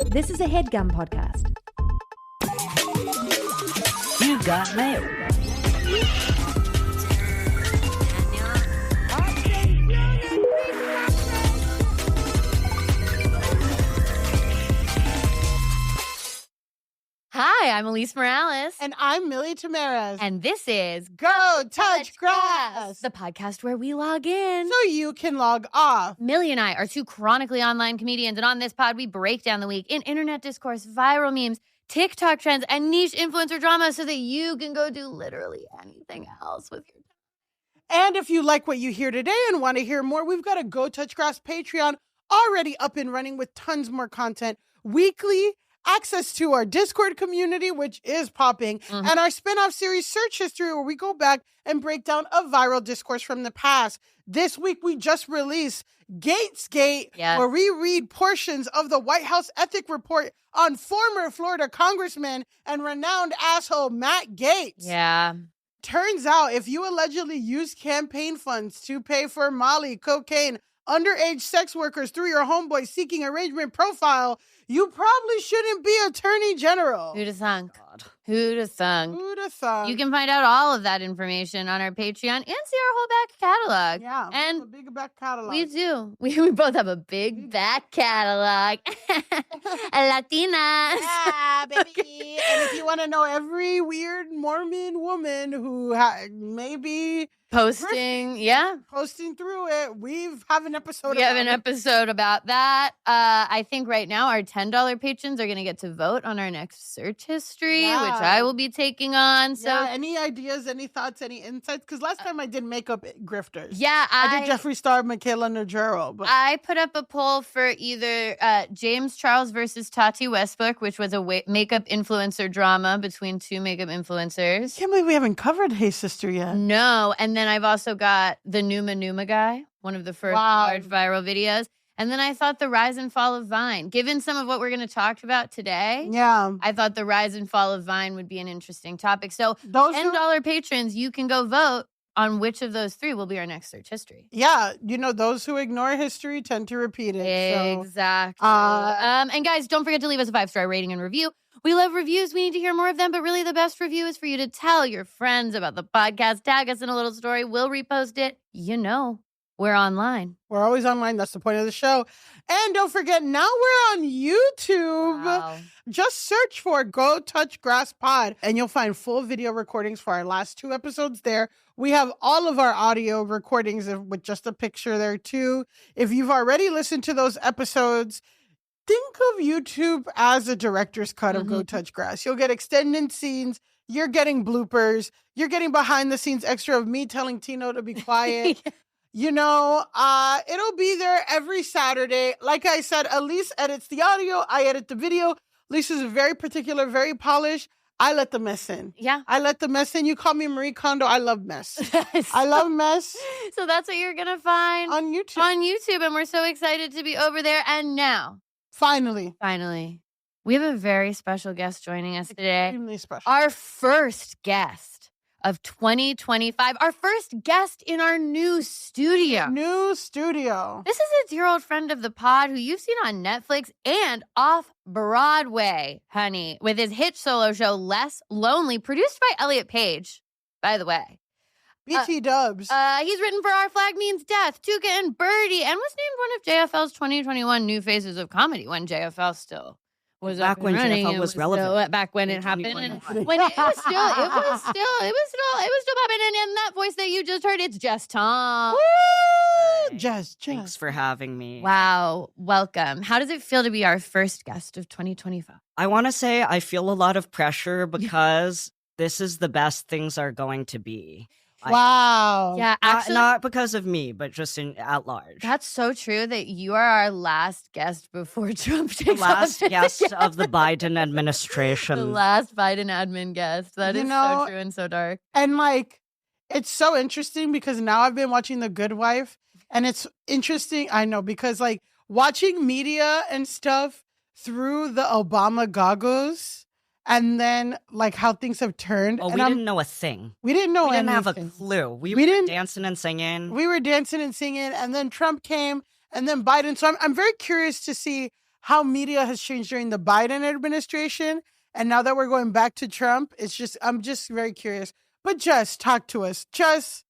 This is a HeadGum podcast. You got mail. Hi, I'm Elise Morales. And I'm Millie Tamares. And this is Go Touch Grass, the podcast where we log in. so you can log off. Millie and I are two chronically online comedians, and on this pod, we break down the week in internet discourse, viral memes, TikTok trends, and niche influencer drama so that you can go do literally anything else with your time. And if you like what you hear today and want to hear more, we've got a Go Touch Grass Patreon already up and running with tons more content weekly. Access to our Discord community, which is popping, and our spin-off series, Search History, where we go back and break down a viral discourse from the past. This week, we just released Gatesgate, where we read portions of the White House Ethic Report on former Florida Congressman and renowned asshole Matt Gaetz. Yeah. Turns out, if you allegedly used campaign funds to pay for Molly, cocaine, underage sex workers through your homeboy seeking arrangement profile, you probably shouldn't be Attorney General. Who'da thunk? Who'da thunk? Who'da thunk? You can find out all of that information on our Patreon and see our whole back catalog. Yeah, and a big back catalog. we do. We both have a big back catalog. Latinas. Yeah, baby. And if you want to know every weird Mormon woman who maybe Posting through it, we have an episode. We have an episode about that. I think right now our $10 patrons are going to get to vote on our next search history, which I will be taking on. So, any ideas, any thoughts, any insights? Because last time I did makeup grifters. Yeah, I did Jeffree Star, Michaela Najero. But I put up a poll for either James Charles versus Tati Westbrook, which was a makeup influencer drama between two makeup influencers. Can't believe we haven't covered Hey Sister yet. No, and then I've also got the Numa guy, one of the first large viral videos. And then I thought the rise and fall of Vine. Given some of what we're going to talk about today, I thought the rise and fall of Vine would be an interesting topic. So those $10 patrons, you can go vote on which of those three will be our next search history. Yeah, those who ignore history tend to repeat it. Exactly. And guys, don't forget to leave us a 5-star rating and review. We love reviews. We need to hear more of them, but really the best review is for you to tell your friends about the podcast. Tag us in a little story. We'll repost it. We're online. We're always online. That's the point of the show. And don't forget, now we're on YouTube. Wow. Just search for Go Touch Grass Pod, and you'll find full video recordings for our last 2 episodes there. We have all of our audio recordings with just a picture there, too. If you've already listened to those episodes, think of YouTube as a director's cut of Go Touch Grass. You'll get extended scenes. You're getting bloopers. You're getting behind the scenes extra of me telling Tino to be quiet. It'll be there every Saturday. Like I said, Elise edits the audio. I edit the video. Lisa's very particular, very polished. I let the mess in. Yeah. I let the mess in. You call me Marie Kondo. I love mess. I love mess. So that's what you're going to find on YouTube. And we're so excited to be over there. And now, Finally, we have a very special guest joining us today. Extremely special. Our first guest of 2025. Our first guest in our new studio. This is a dear old friend of the pod who you've seen on Netflix and off Broadway, honey, with his hit solo show, Less Lonely, produced by Elliot Page, by the way. BT Dubs. He's written for Our Flag Means Death, Tuca and Birdie, and was named one of JFL's 2021 New Faces of Comedy when JFL still was back when JFL was relevant. Back when it happened, and when it was still popping. And that voice that you just heard, it's Jess Tom. Woo! Jess. Thanks for having me. Wow, welcome. How does it feel to be our first guest of 2025? I want to say I feel a lot of pressure because this is the best things are going to be. Wow. Yeah, actually, not because of me, but just at large. That's so true that you are our last guest before Trump takes the last office. guest of the Biden administration. The last Biden admin guest. That is so true and so dark. And it's so interesting because now I've been watching The Good Wife, and it's interesting. I know, because watching media and stuff through the Obama goggles. And then, how things have turned. Oh, we didn't know a thing. We didn't know anything. We didn't have a clue. We were dancing and singing. We were dancing and singing, and then Trump came, and then Biden. So I'm very curious to see how media has changed during the Biden administration. And now that we're going back to Trump, I'm just very curious. But Jess, talk to us. Jess,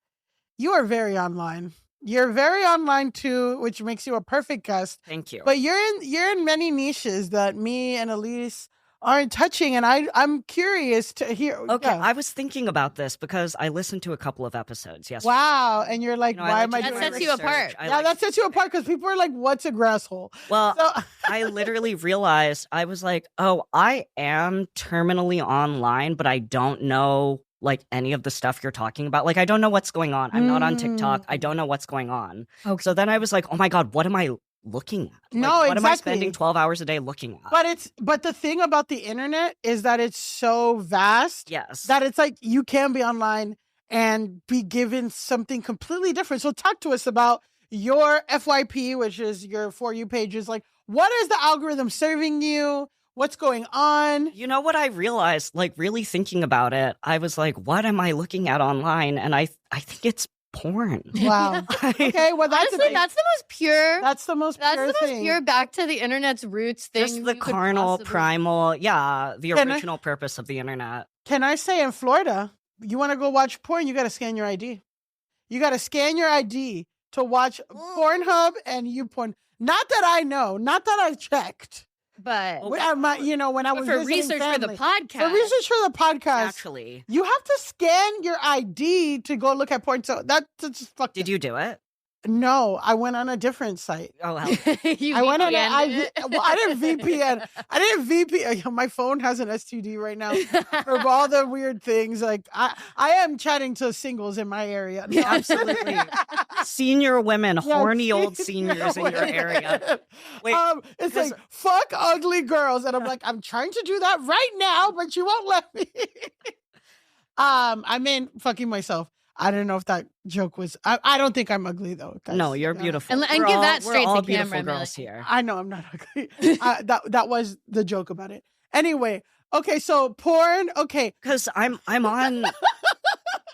you are very online. You're very online too, which makes you a perfect guest. Thank you. But you're in many niches that me and Elise aren't touching, and I'm curious to hear. Okay, yeah. I was thinking about this because I listened to a couple of episodes yesterday. Wow, and you're like, why am I That doing sets this? you apart. That sets you apart because people are like, what's a grasshole? Well, So- I literally realized, I was like, oh, I am terminally online, but I don't know like any of the stuff you're talking about. Like, I don't know what's going on. I'm not on TikTok. I don't know what's going on. Okay. So then I was like, oh my God, what am I looking at? No, Like, what am I exactly. spending 12 hours a day looking at? But the thing about the internet is that it's so vast Yes. that it's like you can be online and be given something completely different. So talk to us about your FYP, which is your For You pages. Like, what is the algorithm serving you? What's going on? You know what I realized, like really thinking about it, I was like, what am I looking at online? And I think it's porn. Wow. Okay, well Honestly, that's the most pure. that's the most That's pure the most thing. pure back to the internet's roots thing. Just the you could carnal, possibly- primal, the Can I- original purpose of the internet. Can I say in Florida, you want to go watch porn, you got to scan your ID. You got to scan your ID to watch Pornhub and YouPorn. Not that I know, not that I checked. But When I but was for visiting research for the family. podcast, For research for the podcast, Actually, you have to scan your ID to go look at porn. So that's just fucked. did you do it? No, I went on a different site. Oh, hell. you I went on. VPN'd I didn't VPN. I didn't VPN. My phone has an STD right now for all the weird things. Like I am chatting to singles in my area. No. Absolutely. Senior women, Yeah, horny old seniors in your women. area. Wait, It's 'cause- like fuck ugly girls, and I'm like, I'm trying to do that right now, but you won't let me. I mean, fucking myself. I don't know if that joke was. I don't think I'm ugly though. Guys. No, you're Yeah. beautiful. And We're give all- that we're straight all to beautiful camera, girls Millie. here. I know I'm not ugly. That was the joke about it. Anyway, okay, so porn. Okay, Because I'm on.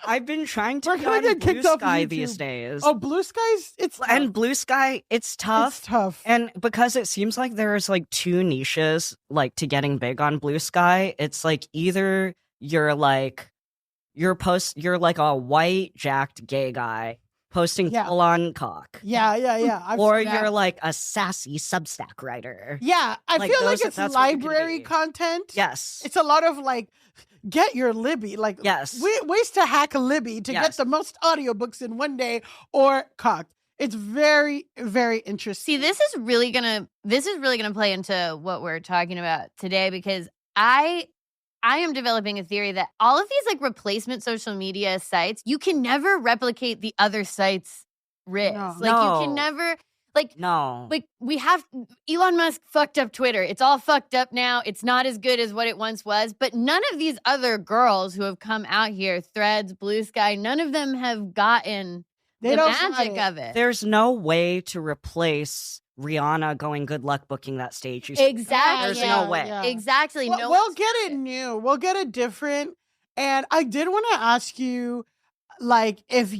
I've been trying to We're be gonna on get Blue kicked off Sky YouTube. these days. oh, Blue Skies. It's tough. And Blue Sky, it's tough. It's tough. And because it seems like there's like two niches like to getting big on Blue Sky, it's like either you're like you're like a white jacked gay guy posting Yeah. full on cock. Yeah. I've Or seen that. you're like a sassy Substack writer. Yeah, I like feel like those- it's that's what you can library be. content. Yes. It's a lot of like, get your Libby, like Yes. ways to hack a Libby to get Yes. the most audiobooks in one day or cock. It's very, very interesting. See, this is really gonna play into what we're talking about today because I am developing a theory that all of these like replacement social media sites, you can never replicate the other sites' risk. No. Like you can No. never like No. like we have Elon Musk fucked up Twitter. It's all fucked up now. It's not as good as what it once was. But none of these other girls who have come out here, Threads, Blue Sky, none of them have gotten They the don't magic got of it. There's no way to replace Rihanna going good luck booking that stage. You see. Exactly. There's no way. Yeah. Exactly. Well, no we'll one's get done it new. We'll get it different. And I did want to ask you, like, if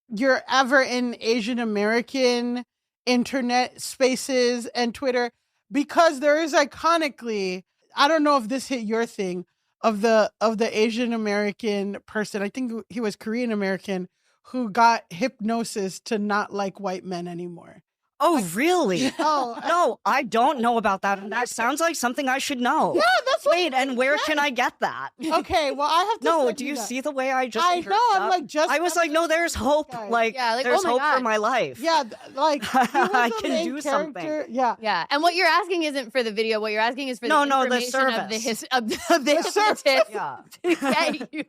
you're ever in Asian American internet spaces and Twitter, because there is iconically, I don't know if this hit your thing, of the Asian American person. I think he was Korean American who got hypnosis to not like white men anymore. Oh, really? Oh, No, I don't know about that. And that sounds like something I should know. yeah, that's what. Wait, and where can I get that? Okay, well, I have to. No, send do you that. see the way I just I perked know. I'm up? like just. I was like, no, there's hope. guy. Like, Yeah, like, there's oh my hope for God. my life. Yeah, like he was I the can main do something. character. Yeah, Yeah, and what you're asking isn't for the video. What you're asking is for No, the no, the information of the service. of the The service. hypnotist Yeah. to get you.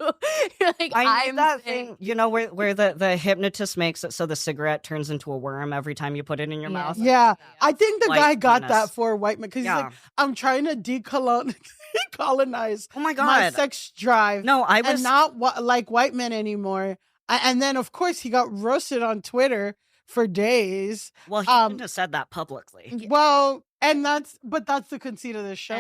You're like, I need I'm that saying- thing, you know, where the hypnotist makes it so the cigarette turns into a worm every time you put it in your Yeah. mouth. yeah. I think the White guy got penis. that for white men because he's Yeah. like, I'm trying to decolonize Oh my my God. sex drive No, I was and not like white men anymore. And then of course he got roasted on Twitter for days. well, he um, shouldn't have said that publicly. Yeah. Well, and that's the conceit of the show.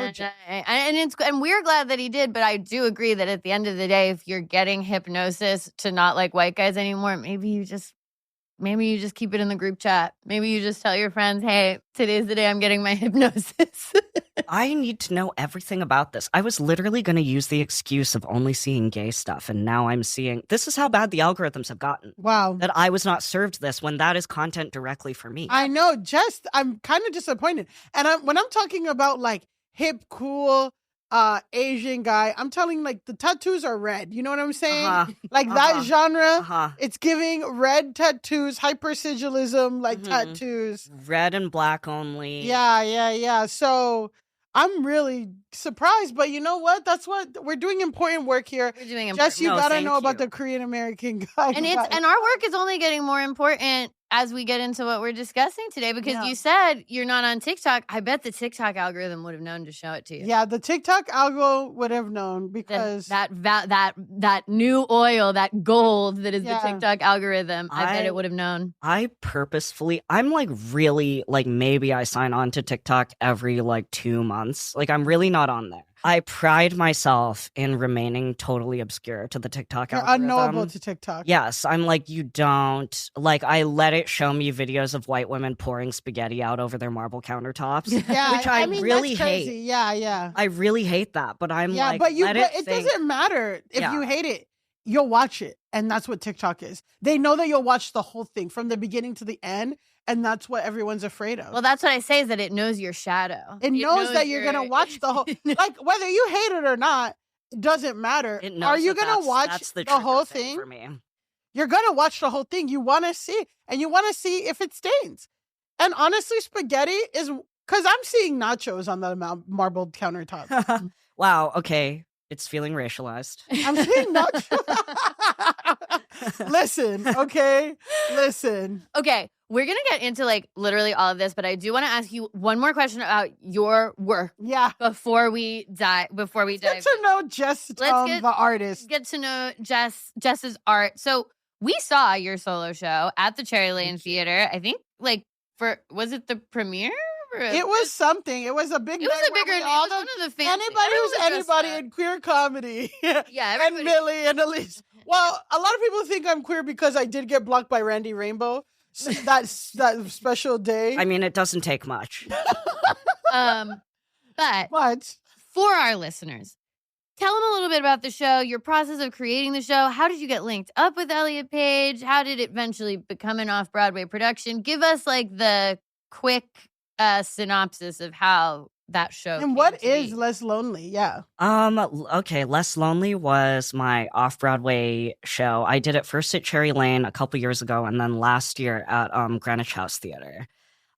and we're glad that he did, but I do agree that at the end of the day, if you're getting hypnosis to not like white guys anymore, maybe you just maybe you just keep it in the group chat. Maybe you just tell your friends, hey, today's the day I'm getting my hypnosis. I need to know everything about this. I was literally going to use the excuse of only seeing gay stuff, and now I'm seeing... This is how bad the algorithms have gotten. Wow. That I was not served this when that is content directly for me. I know, I'm kind of disappointed. And when I'm talking about like hip, cool, Asian guy, I'm telling like the tattoos are red. You know what I'm saying? Like that genre, it's giving red tattoos, hypersigilism, like tattoos. Red and black only. Yeah. So I'm really surprised, but you know what? That's what we're doing important work here. We're doing important. Jess, you gotta know about the Korean American guy. And our work is only getting more important as we get into what we're discussing today, because you said you're not on TikTok. I bet the TikTok algorithm would have known to show it to you. Yeah, the TikTok algo would have known, because that new oil, that gold that is the TikTok algorithm, I bet it would have known. I'm like really, like maybe I sign on to TikTok every like 2 months. Like I'm really not on there. I pride myself in remaining totally obscure to the TikTok algorithm. Unknowable to TikTok. Yes, I'm like, you don't... Like, I let it show me videos of white women pouring spaghetti out over their marble countertops, yeah, which I mean, really hate. Yeah. I really hate that, but I'm like, but it doesn't matter if you hate it. You'll watch it, and that's what TikTok is. They know that you'll watch the whole thing from the beginning to the end, and that's what everyone's afraid of. Well, that's what I say, is that it knows your shadow. It knows that you're going to watch the whole... Like, whether you hate it or not, it doesn't matter. Are you going to watch the whole thing? For me. You're going to watch the whole thing. You want to see, and you want to see if it stains. And honestly, spaghetti is... Because I'm seeing nachos on the marbled countertop. Wow, okay. It's feeling racialized. I'm seeing nachos. Listen, okay? Listen. Okay, we're going to get into like literally all of this, but I do want to ask you one more question about your work. Yeah. Before we dive. Get to know Jess, the artist. Get to know Jess's art. So we saw your solo show at the Cherry Lane Theater. I think was it the premiere? It was something. It was a big. It was a bigger. It was one of the fancy. Anybody who's anybody in queer comedy. Yeah, and Millie and Elise. Well, a lot of people think I'm queer because I did get blocked by Randy Rainbow that special day. I mean, it doesn't take much. But for our listeners, tell them a little bit about the show, your process of creating the show. How did you get linked up with Elliot Page? How did it eventually become an off-Broadway production? Give us like the quick synopsis of how that show and what is Less Lonely. Okay, Less Lonely was my off-Broadway show. I did it first at Cherry Lane a couple years ago, and then last year at Greenwich House Theater.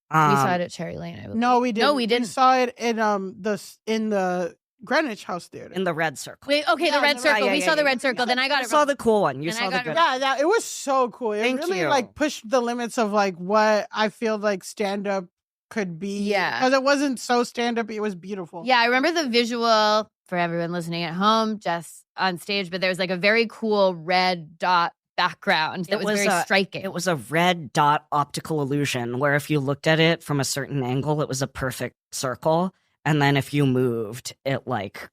We saw it at Cherry Lane, I believe. No, we didn't. We saw it in the Greenwich House Theater. In the Red Circle. Wait, okay, the Red Circle. We saw the Red Circle. Then I got it. You saw the cool one. You saw the good one. Yeah, it was so cool. It really like pushed the limits of like what I feel like stand-up could be. Yeah. Because it wasn't so stand-up, it was beautiful. Yeah, I remember the visual for everyone listening at home, Jess on stage, but there was like a very cool red dot background that was very striking. It was a red dot optical illusion where if you looked at it from a certain angle, it was a perfect circle. And then if you moved, it like...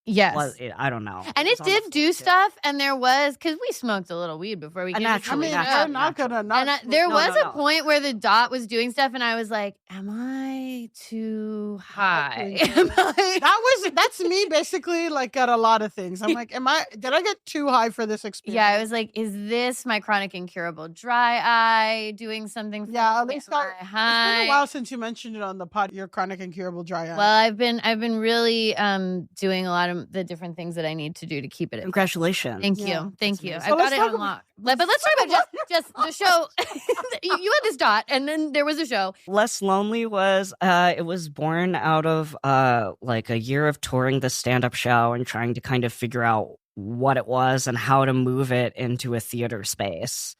Yes. I don't know. And it did do stuff, and there was, because we smoked a little weed before we came to I'm not gonna not. There was a point where the dot was doing stuff, and I was like, am I too high? That's me basically like at a lot of things. I'm like, did I get too high for this experience? Yeah, I was like, is this my chronic incurable dry eye doing something for at least it's been a while since you mentioned it on the pod, your chronic incurable dry eye. Well, I've been really doing a lot of the different things that I need to do to keep it. Congratulations. Thank you. Thank you. I've got it unlocked. But let's talk about just the show. You had this dot, and then there was a show. Less Lonely was, it was born out of like a year of touring the stand-up show and trying to kind of figure out what it was and how to move it into a theater space.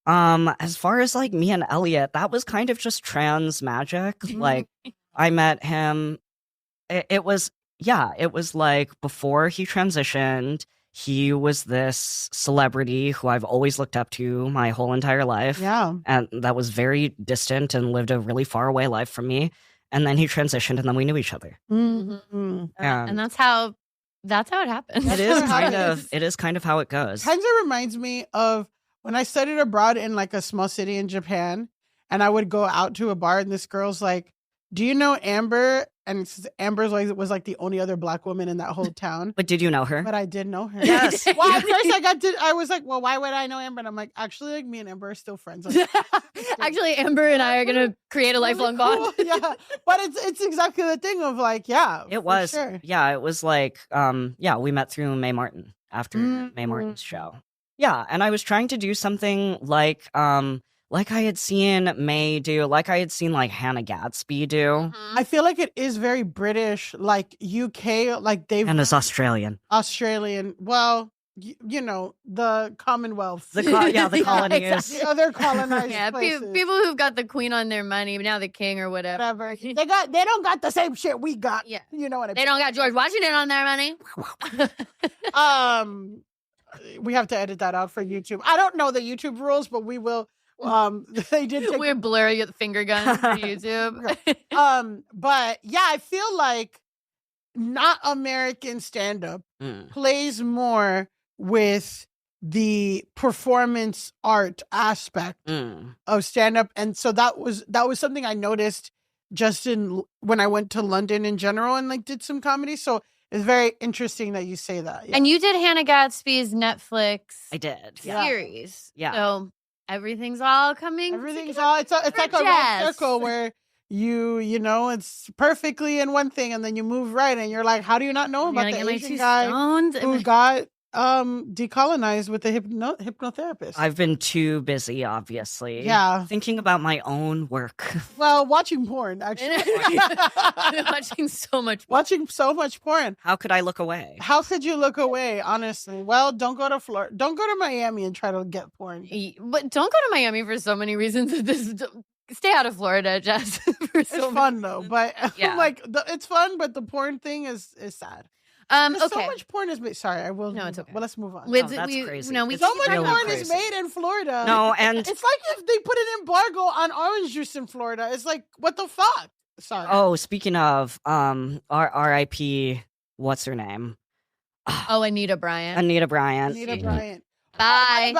As far as like me and Elliot, that was kind of just trans magic. Like I met him. It was like before he transitioned, he was this celebrity who I've always looked up to my whole entire life. Yeah. And that was very distant and lived a really far away life from me. And then he transitioned and then we knew each other. Mm-hmm. And that's how it happened. It is kind of how it goes. Kind of reminds me of when I studied abroad in like a small city in Japan, and I would go out to a bar, and this girl's like, "Do you know Amber?" And Amber was like the only other Black woman in that whole town. But did you know her? But I did know her. Yes. Well, at first I was like, well, why would I know Amber? And I'm like, actually, like me and Amber are still friends. Actually, Amber and I are going to create a lifelong bond. Yeah. But it's exactly the thing of like, yeah. It was. Sure. Yeah, it was like, we met through Mae Martin after Mae Martin's show. Yeah, and I was trying to do something like I had seen Mae do, like I had seen like Hannah Gadsby do. I feel like it is very British, like UK, like they've... And it's Australian. Well, you know, the Commonwealth. The colonies. Exactly. Other colonized places. People who've got the queen on their money, now the king or whatever. They don't got the same shit we got. Yeah. You know what I mean? They don't got George Washington on their money. We have to edit that out for YouTube. I don't know the YouTube rules, but we will. They did take... We're blurry at the finger guns for YouTube. But yeah, I feel like not American stand-up plays more with the performance art aspect of stand-up. And so that was something I noticed just when I went to London in general and like did some comedy. So it's very interesting that you say that. Yeah. And you did Hannah Gadsby's Netflix series. Yeah. So everything's all coming Everything's all, it's like a red circle where you know, it's perfectly in one thing and then you move right and you're like, how do you not know about the Asian guy who got decolonized with the hypnotherapist? I've been too busy, obviously. Yeah. Thinking about my own work. Well, watching porn, actually. Watching so much porn. Watching so much porn. How could I look away? How could you look away, honestly? Well, don't go to Florida. Don't go to Miami and try to get porn. But don't go to Miami for so many reasons. Stay out of Florida, Jess. It's fun, though. But it's fun, but the porn thing is sad. Okay. So much porn is made. Sorry, I will. No, it's okay. Well, let's move on. That's crazy. No, it's so much really porn crazy. is made in Florida. No, and it's like if they put an embargo on orange juice in Florida. It's like, what the fuck? Sorry. Oh, speaking of R.I.P. What's her name? Anita Bryant. Anita Bryant. Bye.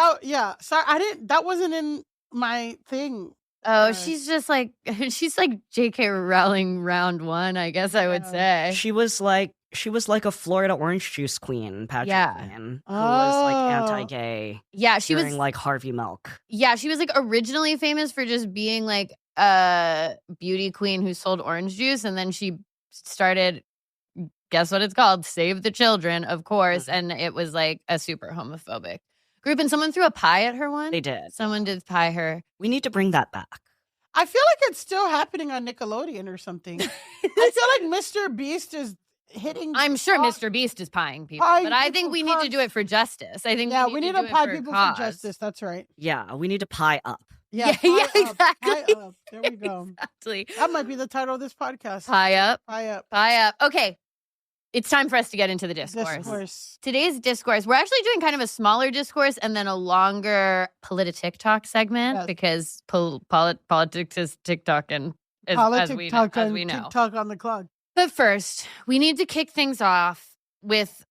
Sorry, I didn't. That wasn't in my thing. Oh, she's like J.K. Rowling round one, I guess I would say. She was like a Florida orange juice queen, Patrick Queen, who was like anti-gay. Yeah, she was like Harvey Milk. Yeah, she was like originally famous for just being like a beauty queen who sold orange juice, and then she started, guess what it's called? Save the Children, of course, and it was like a super homophobic group, and someone threw a pie at her once. They did. Someone did pie her. We need to bring that back. I feel like it's still happening on Nickelodeon or something. I feel like Mr. Beast is hitting. I'm sure Mr. Beast is pieing people, but I think we need to do it for justice. I think we need to pie people for justice. That's right. Yeah, we need to pie up. Yeah, exactly. Pie up. There we go. Exactly. That might be the title of this podcast. Pie up. Pie up. Pie up. Okay. It's time for us to get into the discourse. Today's discourse, we're actually doing kind of a smaller discourse and then a longer TikTok segment because politics is TikTok and as we know. TikTok on the clock. But first, we need to kick things off with,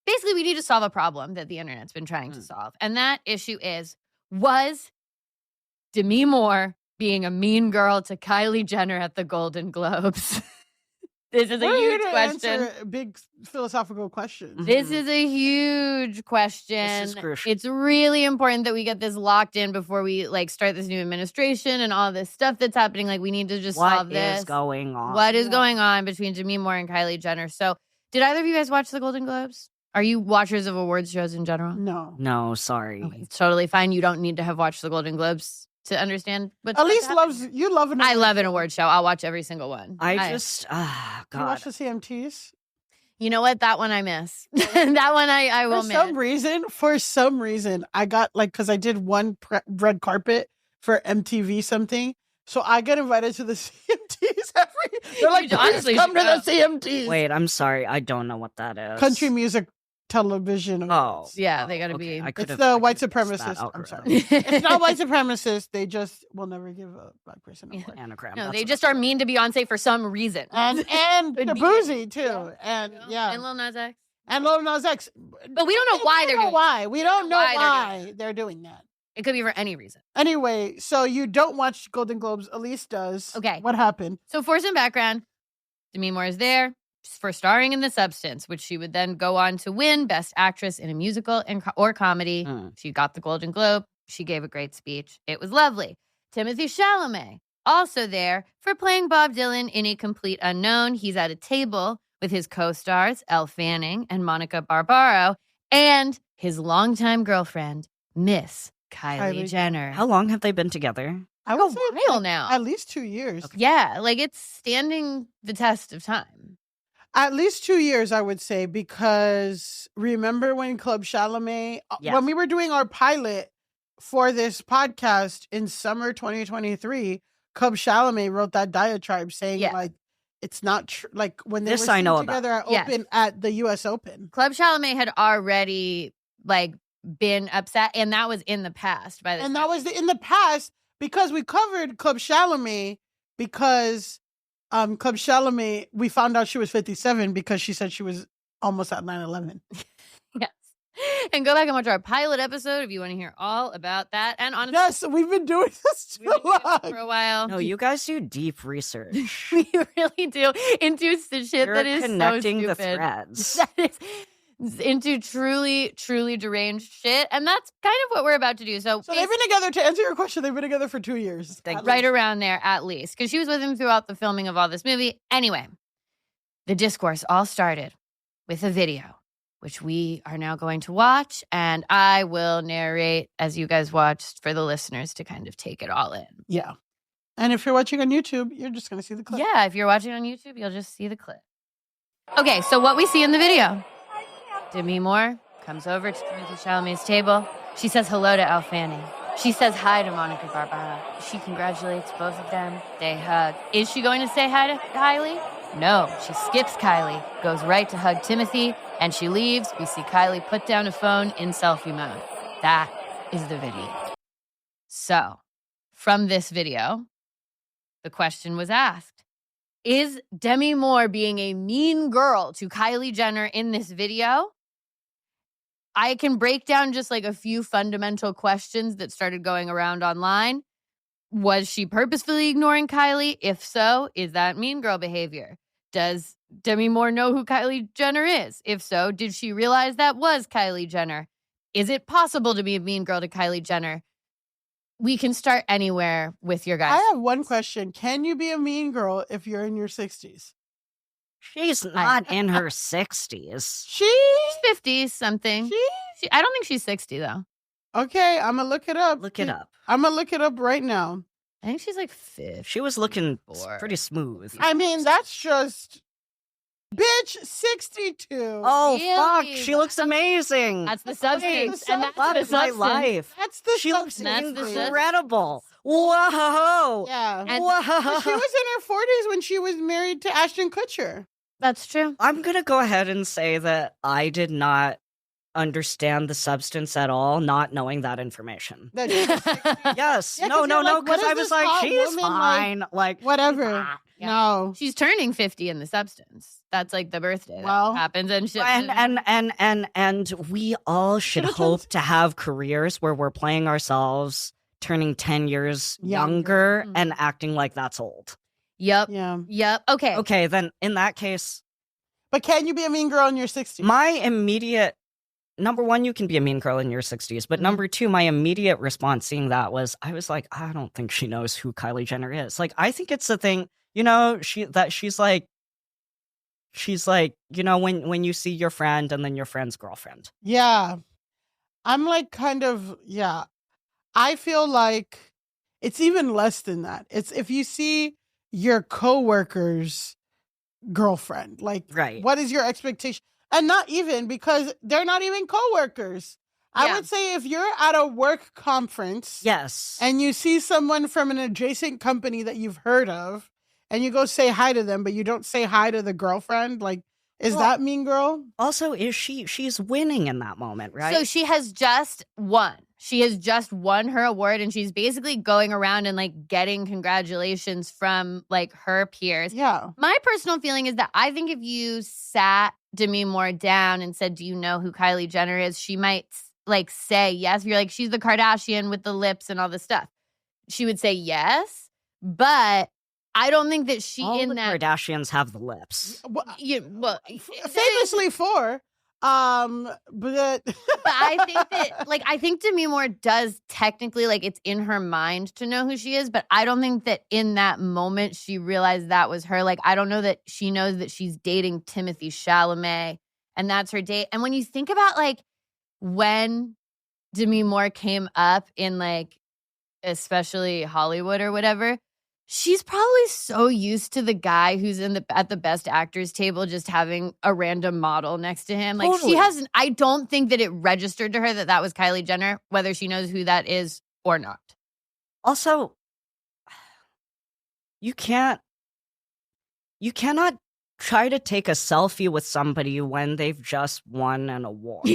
basically we need to solve a problem that the internet's been trying to solve. And that issue was Demi Moore being a mean girl to Kylie Jenner at the Golden Globes? This is a huge question. Answer a big philosophical question. This is a huge question. This is crucial. It's really important that we get this locked in before we start this new administration and all this stuff that's happening. Like, we need to just solve this. What is going on? What is going on between Demi Moore and Kylie Jenner? So, did either of you guys watch the Golden Globes? Are you watchers of awards shows in general? No, sorry. Okay, it's totally fine. You don't need to have watched the Golden Globes to understand. But Elise love an award. I love an award show. I'll watch every single one. God. You watch the CMTs? You know what? That one I miss. That one I will miss. For some reason, I got because I did one red carpet for MTV something. So I get invited to the CMTs they're like, honestly, come to the CMTs. Wait, I'm sorry. I don't know what that is. Country music television. Oh. Yeah, they got to be. It's the white supremacists. I'm sorry. It's not white supremacists. They just will never give a black person an award. Anagram. No, they just are mean to Beyonce for some reason. And to Boozy, too. And And Lil Nas X. And Lil Nas X. But we don't know why they're doing why. We don't know why doing they're doing that. it. Could be for any reason. Anyway, so you don't watch Golden Globes. Elise does. Okay. What happened? So for some background, Demi Moore is there for starring in The Substance, which she would then go on to win Best Actress in a Musical or Comedy. She got the Golden Globe. She gave a great speech. It was lovely. Timothée Chalamet, also there for playing Bob Dylan in A Complete Unknown. He's at a table with his co-stars, Elle Fanning and Monica Barbaro, and his longtime girlfriend, Miss Kylie Jenner. How long have they been together? I would say a while now. At least 2 years. Okay. Yeah, like it's standing the test of time. At least 2 years, I would say, because remember when Club Chalamet, when we were doing our pilot for this podcast in summer 2023, Club Chalamet wrote that diatribe saying like, it's not true. Like when they were seen together at the US Open. Club Chalamet had already like been upset, and that was in the past. That was in the past because we covered Club Chalamet because Club Chalamet, we found out she was 57 because she said she was almost at 9/11. Yes. And go back and watch our pilot episode if you want to hear all about that. And honestly, yes, we've been doing this for a while. No, you guys do deep research. We really do into shit You're that is connecting so the stupid. threads. That is into truly, truly deranged shit. And that's kind of what we're about to do. So they've been together, to answer your question, they've been together for 2 years. Right around there, at least. Because she was with him throughout the filming of all this movie. Anyway, the discourse all started with a video, which we are now going to watch. And I will narrate as you guys watched for the listeners to kind of take it all in. Yeah. And if you're watching on YouTube, you're just going to see the clip. Yeah, if you're watching on YouTube, you'll just see the clip. Okay, so what we see in the video. Demi Moore comes over to Timothée Chalamet's table. She says hello to Elle Fanning. She says hi to Monica Barbaro. She congratulates both of them. They hug. Is she going to say hi to Kylie? No, she skips Kylie, goes right to hug Timothy, and she leaves. We see Kylie put down a phone in selfie mode. That is the video. So, from this video, the question was asked, is Demi Moore being a mean girl to Kylie Jenner in this video? I can break down just like a few fundamental questions that started going around online. Was she purposefully ignoring Kylie? If so, is that mean girl behavior? Does Demi Moore know who Kylie Jenner is? If so, did she realize that was Kylie Jenner? Is it possible to be a mean girl to Kylie Jenner? We can start anywhere with your guys. I have one question. Can you be a mean girl if you're in your 60s? She's not in her 60s. She's 50 something. I don't think she's 60 though. Okay, I'm gonna look it up. Look it up. I'm gonna look it up right now. I think she's like 50. She was looking pretty smooth. I mean, that's just bitch 62. Oh Really? fuck, she looks amazing. That's the substance. And that's Love the is my substance. life. That's the She looks substance. incredible. Whoa. Yeah. And- But she was in her 40s when she was married to Ashton Kutcher. That's true. I'm going to go ahead and say that I did not understand the substance at all, not knowing that information. That she was 60. Yes. Yeah, 'cause no, you're like, because what I is was this like, hot she's woman, fine. Like, Whatever. Yeah. No. She's turning 50 in the substance. That's like the birthday Well, that happens. And shit. and we all should Should've hope to have careers where we're playing ourselves, turning 10 years Younger. younger and acting like that's old. Yep. Yeah. Yep. Okay. Okay, then in that case, But can you be a mean girl in your 60s? my immediate number one, you can be a mean girl in your 60s. But number two, my immediate response seeing that was, I was like, I don't think she knows who Kylie Jenner is. Like, I think it's a thing, you know, she's like, you know, when you see your friend and then your friend's girlfriend. Yeah. I'm like kind of, yeah. I feel like it's even less than that. It's if you see your coworker's girlfriend, like, Right. what is your expectation? And not even because they're not even coworkers. I Yeah. would say if you're at a work conference Yes. and you see someone from an adjacent company that you've heard of and you go say hi to them, but you don't say hi to the girlfriend, like, is that mean girl? Also, she's winning in that moment, right? So she has just won. She has just won her award and she's basically going around and like getting congratulations from like her peers. Yeah. My personal feeling is that I think if you sat Demi Moore down and said, do you know who Kylie Jenner is? She might like say yes. If you're like, she's the Kardashian with the lips and all this stuff. She would say yes, but I don't think that all the Kardashians have the lips. Famously for. But I think that, like, I think Demi Moore does technically, like, it's in her mind to know who she is, but I don't think that in that moment she realized that was her. Like, I don't know that she knows that she's dating Timothée Chalamet and that's her date. And when you think about, like, when Demi Moore came up in, like, especially Hollywood or whatever, she's probably so used to the guy who's at the best actors table just having a random model next to him. Like Totally. she hasn't, I don't think that it registered to her that that was Kylie Jenner, whether she knows who that is or not. Also, you cannot try to take a selfie with somebody when they've just won an award.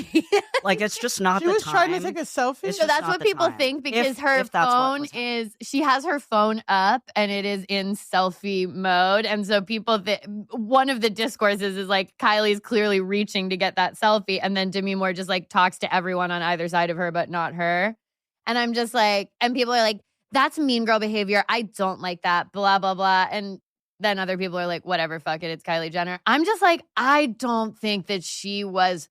Like, it's just not she the was time. trying to take a selfie. So that's what people think because her phone is, she has her phone up and it is in selfie mode. And so people, one of the discourses is like, Kylie's clearly reaching to get that selfie. And then Demi Moore just like talks to everyone on either side of her, but not her. And I'm just like, and people are like, that's mean girl behavior. I don't like that, blah, blah, blah. And then other people are like, whatever, fuck it, it's Kylie Jenner. I'm just like, I don't think that she was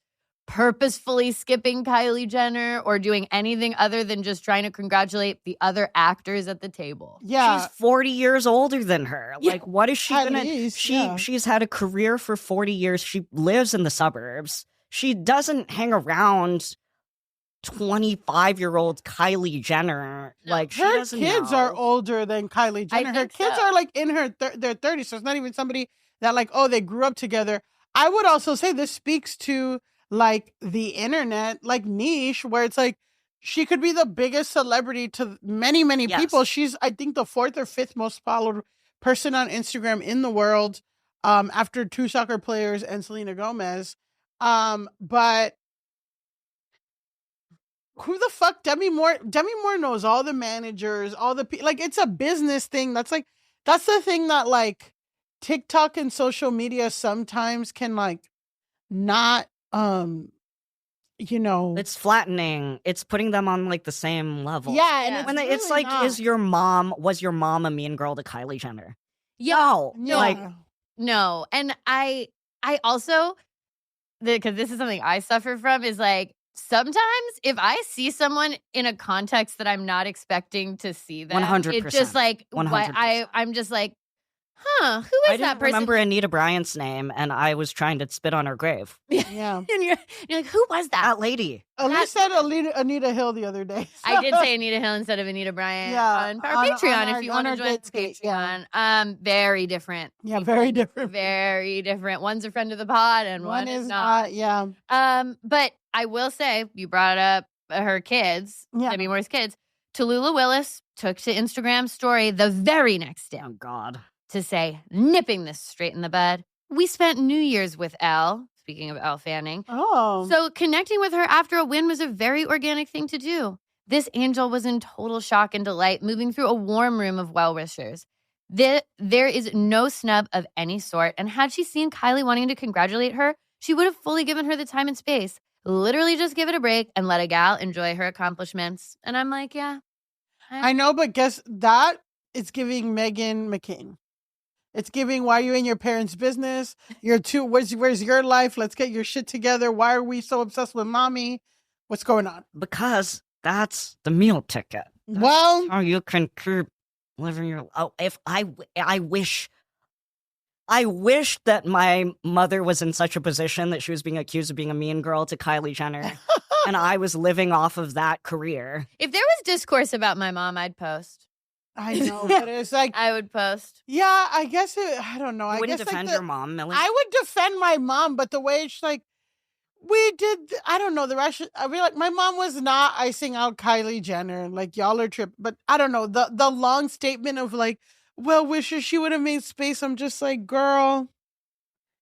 purposefully skipping Kylie Jenner or doing anything other than just trying to congratulate the other actors at the table. Yeah. She's 40 years older than her. Yeah. Like, what is she At gonna least, she's had a career for 40 years. She lives in the suburbs. She doesn't hang around 25-year-old Kylie Jenner. Like, she her doesn't kids know. are older than Kylie Jenner. Her think kids so. are like in their 30s, so it's not even somebody that like, oh, they grew up together. I would also say this speaks to like the internet, like niche, where it's like she could be the biggest celebrity to many, many Yes. people. She's, I think, the 4th or 5th most followed person on Instagram in the world, after 2 soccer players and Selena Gomez. But who the fuck Demi Moore? Demi Moore knows all the managers, all the like. It's a business thing. That's the thing that like TikTok and social media sometimes can like not It's flattening. It's putting them on like the same level. yeah, and Yeah. it's, When really it's like, not. was your mom a mean girl to Kylie Jenner? Yeah. No. Like, No. And I also, because this is something I suffer from, is like, sometimes if I see someone in a context that I'm not expecting to see them, 100%. it's just like, 100%. I'm just like, who is I that didn't person? remember Anita Bryant's name, and I was trying to spit on her grave. yeah. And you're like, who was that? That lady. Elise said Anita Hill the other day. I did say Anita Hill instead of Anita Bryant on our Patreon if you want to join the Patreon. Very different. Yeah, very different. Very different. One's a friend of the pod and one is not. Yeah. But I will say, you brought up her kids, Yeah. Demi Moore's kids. Tallulah Willis took to Instagram story the very next day Oh, God. to say, nipping this straight in the bud. We spent New Year's with Elle, speaking of Elle Fanning. Oh. So connecting with her after a win was a very organic thing to do. This angel was in total shock and delight, moving through a warm room of well-wishers. There is no snub of any sort, and had she seen Kylie wanting to congratulate her, she would have fully given her the time and space. Literally just give it a break and let a gal enjoy her accomplishments. And I'm like, yeah. I know, but guess that it's giving Meghan McCain. It's giving, why are you in your parents' business? Where's your life? Let's get your shit together. Why are we so obsessed with mommy? What's going on? Because that's the meal ticket. Well, How you can keep living your... Oh, if I wish that my mother was in such a position that she was being accused of being a mean girl to Kylie Jenner, and I was living off of that career. If there was discourse about my mom, I'd post. I know, but it's like, I would post. yeah, I guess I don't know. I Wouldn't guess defend like your mom, Millie. I would defend my mom, but the way it's like, we did, I don't know, the Russian, I feel like my mom was not icing out Kylie Jenner, like y'all are tripping, but I don't know, the long statement of like, well wishes, she would have made space. I'm just like, girl.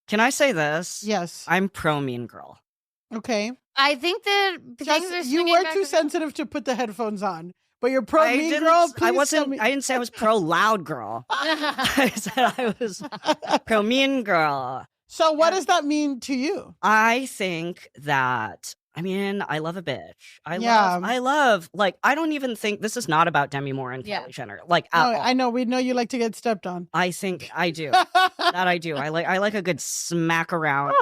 Can I say this? Yes. I'm pro mean girl. Okay. I think that things are you were too sensitive to put the headphones on. But you're pro mean girl. I didn't say I was pro loud girl. I said I was pro mean girl. So what does that mean to you? I think that I love a bitch. I love like I don't even think this is not about Demi Moore and Kylie Jenner. Like at all. I know we know you like to get stepped on. I think I do. That I do. I like a good smack around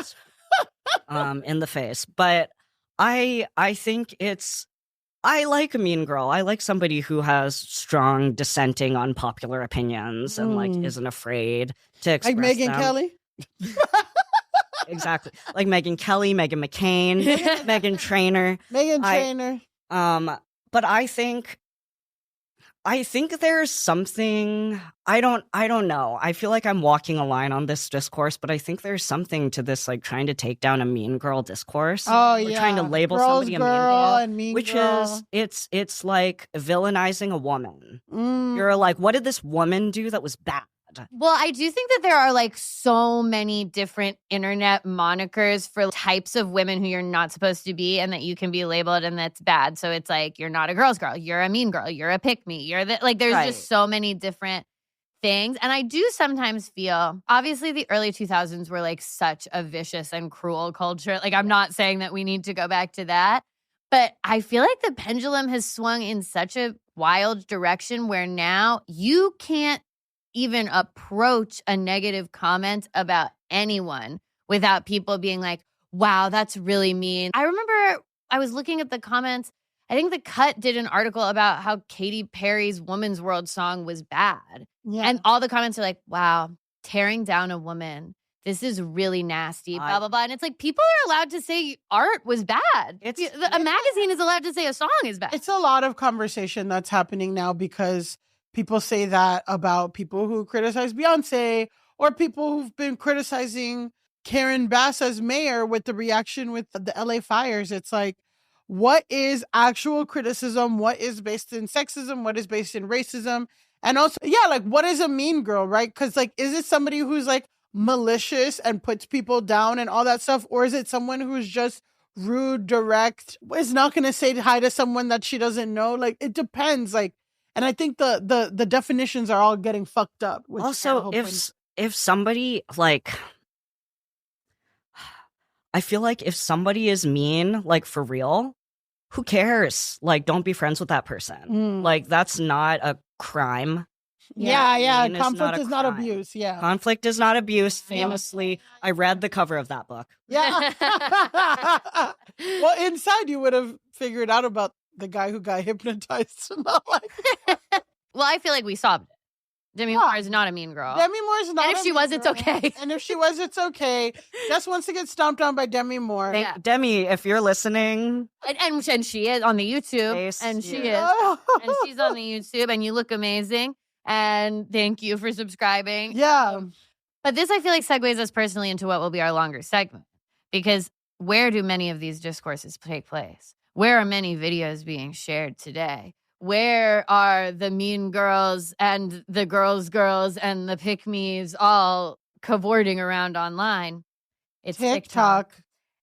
in the face. But I think I like a mean girl. I like somebody who has strong dissenting unpopular opinions and like isn't afraid to express like Megyn them. Kelly. Exactly. Like Megyn Kelly, Meghan McCain, Meghan Trainor. Meghan Trainor. But I think there's something I don't know. I feel like I'm walking a line on this discourse, but I think there's something to this like trying to take down a mean girl discourse. Oh, We're trying to label Girls somebody girl a mean girl, and mean which girl. is it's like villainizing a woman. You're like, what did this woman do that was bad? Well, I do think that there are like so many different internet monikers for types of women who you're not supposed to be and that you can be labeled and that's bad. So it's like, you're not a girl's girl. You're a mean girl. You're a pick-me. You're like, there's just so many different things. And I do sometimes feel, obviously the early 2000s were like such a vicious and cruel culture. Like, I'm not saying that we need to go back to that, but I feel like the pendulum has swung in such a wild direction where now you can't even approach a negative comment about anyone without people being like, wow, that's really mean. I remember I was looking at the comments. I think The Cut did an article about how Katy Perry's Woman's World song was bad. Yeah. And all the comments are like, wow, tearing down a woman. This is really nasty, blah, blah, blah. And it's like, people are allowed to say art was bad. A magazine is allowed to say a song is bad. It's a lot of conversation that's happening now because people say that about people who criticize Beyonce or people who've been criticizing Karen Bass as mayor with the reaction with the LA fires. It's like, what is actual criticism? What is based in sexism? What is based in racism? And also, like, what is a mean girl, right? Because, like, is it somebody who's, like, malicious and puts people down and all that stuff? Or is it someone who's just rude, direct, is not going to say hi to someone that she doesn't know? Like, it depends, like, and I think the definitions are all getting fucked up. Also, if somebody like, I feel like if somebody is mean, like for real, who cares? Like, don't be friends with that person. Like, that's not a crime. Yeah. Conflict is not abuse. Yeah. Conflict is not abuse. Famously, I read the cover of that book. Yeah. Well, inside you would have figured out about the guy who got hypnotized. Well, I feel like we solved it. Demi Moore is not a mean girl. Demi Moore is not. And if she was, it's okay. And if she was, it's okay. Just wants to get stomped on by Demi Moore. Demi, if you're listening, and she is on the YouTube, and she's on the YouTube, and you look amazing. And thank you for subscribing. Yeah. But this, I feel like, segues us personally into what will be our longer segment, because where do many of these discourses take place? Where are many videos being shared today? Where are the mean girls and the girls and the pick-me's all cavorting around online? It's TikTok.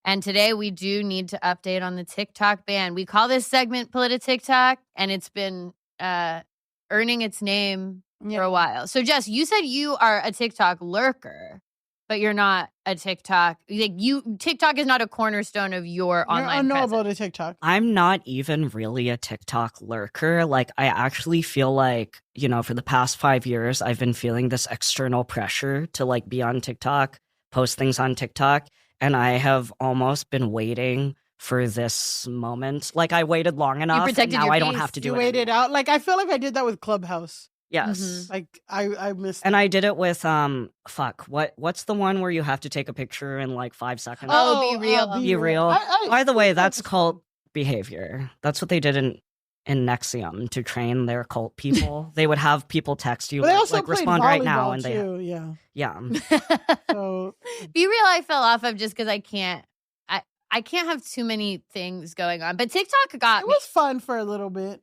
And today we do need to update on the TikTok ban. We call this segment PolitiTikTok, and it's been earning its name for a while. So, Jess, you said you are a TikTok lurker, but you're not a TikTok. Like TikTok is not a cornerstone of your online presence. Unknowable to TikTok. I'm not even really a TikTok lurker. Like, I actually feel like, for the past 5 years, I've been feeling this external pressure to like be on TikTok, post things on TikTok, and I have almost been waiting for this moment. Like, I waited long enough, and now I don't have to do it. You waited out. Like, I feel like I did that with Clubhouse. Yes. Mm-hmm. Like, I missed and I did it with, what's the one where you have to take a picture in like 5 seconds? Oh, Be Real. Be Real. By the way, that's cult behavior. That's what they did in NXIVM to train their cult people. They would have people text you, like respond right now. And too, yeah. So Be Real, I fell off of just because I can't have too many things going on. But TikTok got me. It was fun for a little bit.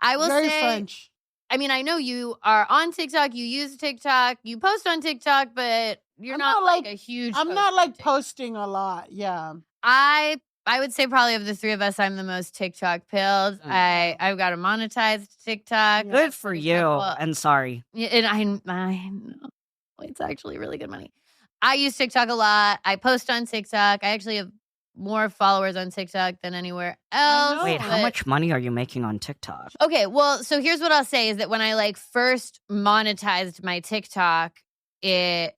I will say. Very French. I mean, I know you are on TikTok, you use TikTok, you post on TikTok, but You're not like a huge. I'm not like posting a lot. Yeah. I would say probably of the three of us, I'm the most TikTok pilled. I've got a monetized TikTok. Good for you. And sorry. And I know. It's actually really good money. I use TikTok a lot. I post on TikTok. I actually have more followers on TikTok than anywhere else. Wait, how much money are you making on TikTok? Okay, well, so here's what I'll say is that when I like first monetized my TikTok, it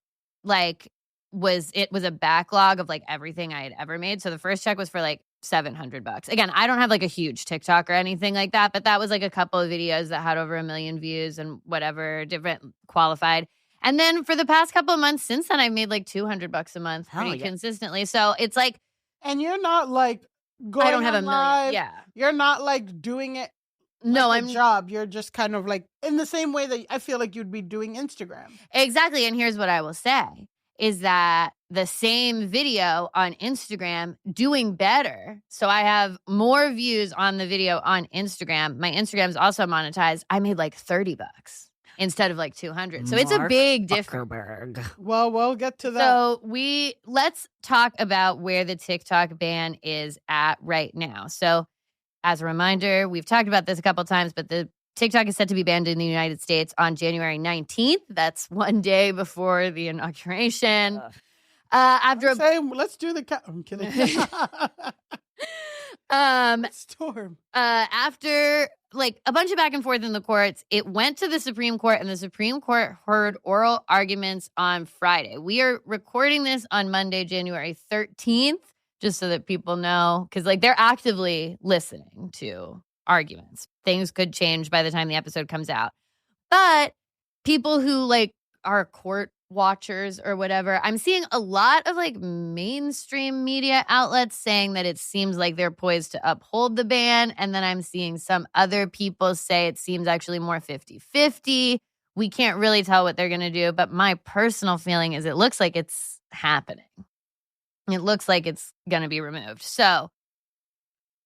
was a backlog of like everything I had ever made. So the first check was for like $700. Again, I don't have like a huge TikTok or anything like that, but that was like a couple of videos that had over 1 million views and whatever different qualified. And then for the past couple of months since then, I've made like $200 a month pretty consistently. So it's like, and you're not like going. I don't have a million. Yeah, you're not like doing it. No, I'm job. You're just kind of like in the same way that I feel like you'd be doing Instagram. Exactly. And here's what I will say is that the same video on Instagram doing better. So I have more views on the video on Instagram. My Instagram is also monetized. I made like $30 instead of like 200. So it's a big difference. Well, we'll get to that. So let's talk about where the TikTok ban is at right now. So as a reminder, we've talked about this a couple of times, but the TikTok is set to be banned in the United States on January 19th. That's one day before the inauguration. Let's do the I'm kidding. Storm. After like a bunch of back and forth in the courts, it went to the Supreme Court, and the Supreme Court heard oral arguments on Friday. We are recording this on Monday, January 13th, just so that people know, because like they're actively listening to arguments. Things could change by the time the episode comes out. But people who like are court watchers or whatever, I'm seeing a lot of like mainstream media outlets saying that it seems like they're poised to uphold the ban. And then I'm seeing some other people say it seems actually more 50-50. We can't really tell what they're going to do. But my personal feeling is it looks like it's happening. It looks like it's going to be removed. So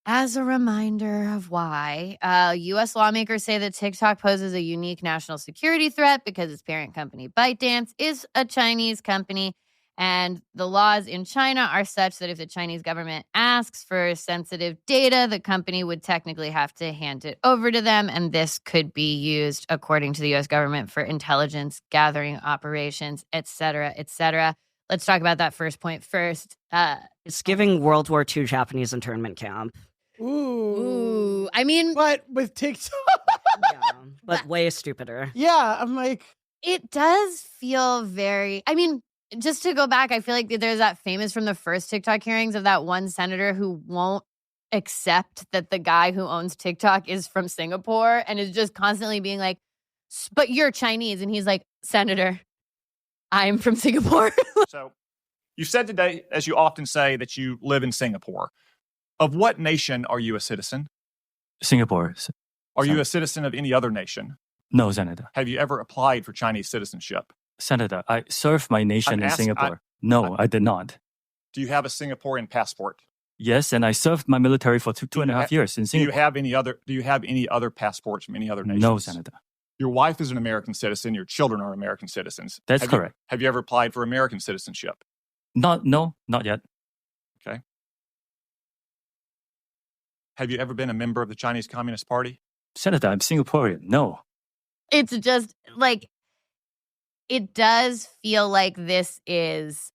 as a reminder of why, U.S. lawmakers say that TikTok poses a unique national security threat because its parent company, ByteDance, is a Chinese company. And the laws in China are such that if the Chinese government asks for sensitive data, the company would technically have to hand it over to them. And this could be used, according to the U.S. government, for intelligence gathering operations, et cetera, et cetera. Let's talk about that first point first. It's giving World War II Japanese internment camp. Ooh. I mean, but with TikTok. Yeah, but way stupider. Yeah, I'm like. It does feel very, I mean, just to go back, I feel like there's that famous from the first TikTok hearings of that one senator who won't accept that the guy who owns TikTok is from Singapore and is just constantly being like, but you're Chinese. And he's like, Senator, I'm from Singapore. So you said today, as you often say, that you live in Singapore. Of what nation are you a citizen? Singapore. Are you a citizen of any other nation? No, Senator. Have you ever applied for Chinese citizenship? Senator, I served my nation in Singapore. No, I did not. Do you have a Singaporean passport? Yes, and I served my military for two and a half years in Singapore. Do you have any other passports from any other nations? No, Senator. Your wife is an American citizen. Your children are American citizens. That's correct. Have you ever applied for American citizenship? No, not yet. Okay. Have you ever been a member of the Chinese Communist Party? Senator, I'm Singaporean. No. It's just like, it does feel like this is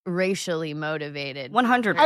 racially motivated. 100%.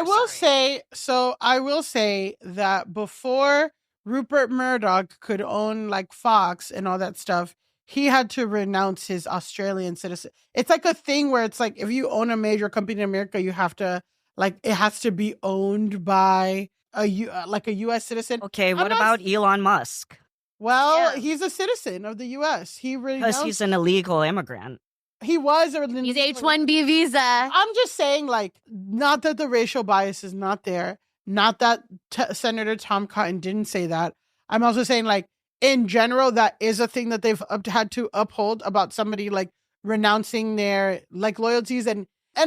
I will say that before Rupert Murdoch could own like Fox and all that stuff, he had to renounce his Australian citizen. It's like a thing where it's like, if you own a major company in America, you have to, like, it has to be owned by a U.S. citizen. Okay, what about Elon Musk? Well, he's a citizen of the U.S. Because he's an illegal immigrant. He was. He's H-1B visa. I'm just saying, like, not that the racial bias is not there. Not that Senator Tom Cotton didn't say that. I'm also saying, like, in general, that is a thing that they've had to uphold about somebody, like, renouncing their, like, loyalties. And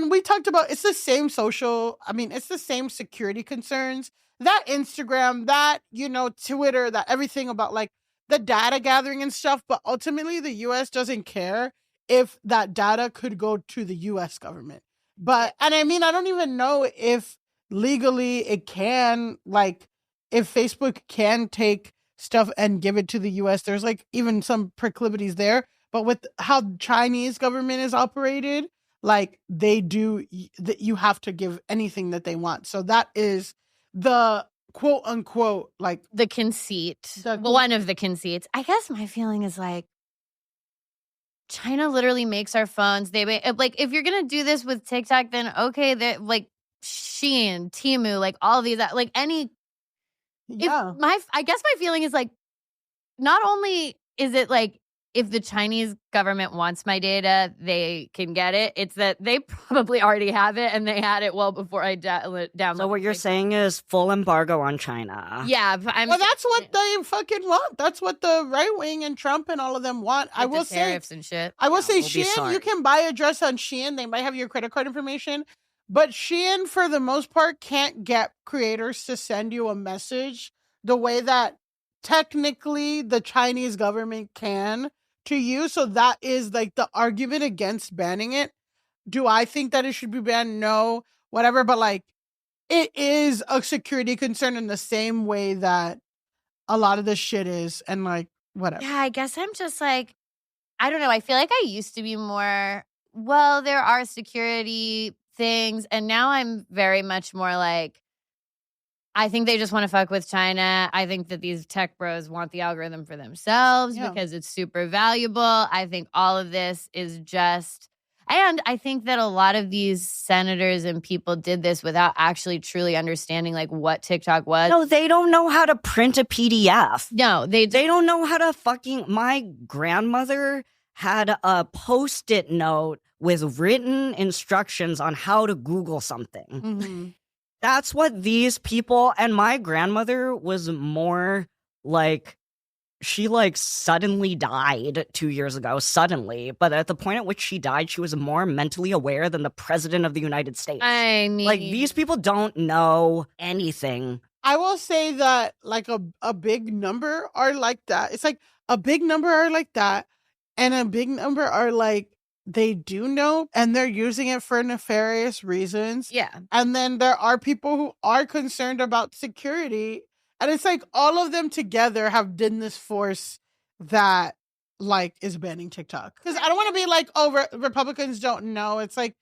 we talked about, it's the same it's the same security concerns. That Instagram, that, Twitter, that everything about, like, the data gathering and stuff. But ultimately, the U.S. doesn't care if that data could go to the US government. But, and I mean, I don't even know if legally it can, like, if Facebook can take stuff and give it to the US. There's like even some proclivities there. But with how Chinese government is operated, like they do, you have to give anything that they want. So that is the quote unquote, like the conceit. One of the conceits. I guess my feeling is like, China literally makes our phones. They like, if you're gonna do this with TikTok, then okay, they're like Shein, Temu, like all these, like any. Yeah. I guess my feeling is like, not only is it like, if the Chinese government wants my data, they can get it. It's that they probably already have it, and they had it well before I downloaded. So what you're saying is full embargo on China. Yeah, well, that's what they fucking want. That's what the right wing and Trump and all of them want. I will say tariffs and shit. I will say Shein. You can buy a dress on Shein. They might have your credit card information, but Shein, for the most part, can't get creators to send you a message the way that technically the Chinese government can to you. So that is like the argument against banning it. Do I think that it should be banned? No, whatever. But like, it is a security concern in the same way that a lot of this shit is, and like, whatever. Yeah, I guess I'm just like, I don't know. I feel like I used to be more, well, there are security things. And now I'm very much more like, I think they just want to fuck with China. I think that these tech bros want the algorithm for themselves because it's super valuable. I think all of this is just, and I think that a lot of these senators and people did this without actually truly understanding like what TikTok was. No, they don't know how to print a PDF. No, they don't know how to fucking, my grandmother had a Post-it note with written instructions on how to Google something. Mm-hmm. That's what these people, and my grandmother was more like, she like suddenly died 2 years ago, suddenly. But at the point at which she died, she was more mentally aware than the president of the United States. I mean, like, these people don't know anything. I will say that like a big number are like that. It's like a big number are like that, and a big number are like, they do know, and they're using it for nefarious reasons. Yeah. And then there are people who are concerned about security. And it's like all of them together have been this force that like is banning TikTok. Because I don't want to be like, oh, Republicans don't know. It's like,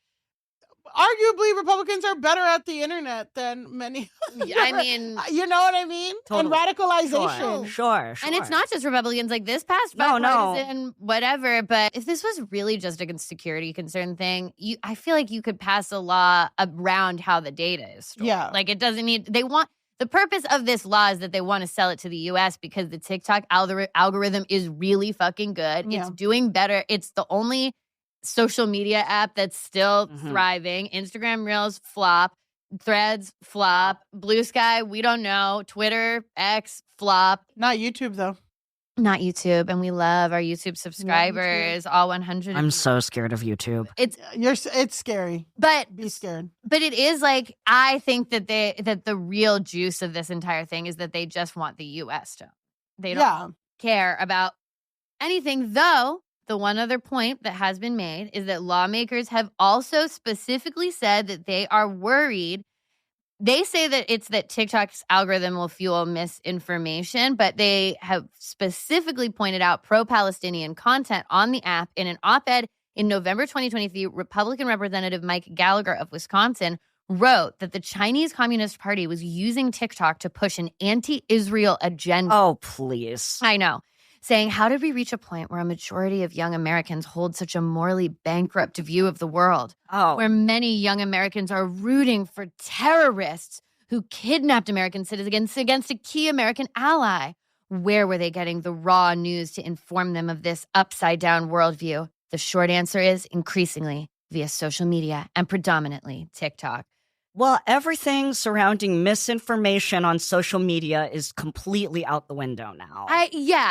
arguably Republicans are better at the internet than many. I mean, you know what I mean? Totally. And radicalization. Sure. And it's not just Republicans, like this past bipartisan, whatever. But if this was really just a security concern thing, I feel like you could pass a law around how the data is stored. Yeah. Like it doesn't need, the purpose of this law is that they want to sell it to the US because the TikTok algorithm is really fucking good. Yeah. It's doing better. It's the only social media app that's still thriving. Instagram Reels flop, Threads flop, Blue Sky, we don't know, Twitter, X flop. Not YouTube though. Not YouTube, and we love our YouTube subscribers, all 100. I'm so scared of YouTube. It's scary. But be scared. But it is like, I think that the real juice of this entire thing is that they just want the US to. They don't care about anything, though. The one other point that has been made is that lawmakers have also specifically said that they are worried. They say that it's that TikTok's algorithm will fuel misinformation, but they have specifically pointed out pro-Palestinian content on the app. In an op-ed in November 2023, Republican Representative Mike Gallagher of Wisconsin wrote that the Chinese Communist Party was using TikTok to push an anti-Israel agenda. Oh, please. I know. Saying, how did we reach a point where a majority of young Americans hold such a morally bankrupt view of the world? Oh. Where many young Americans are rooting for terrorists who kidnapped American citizens against a key American ally. Where were they getting the raw news to inform them of this upside-down worldview? The short answer is increasingly via social media and predominantly TikTok. Well, everything surrounding misinformation on social media is completely out the window now.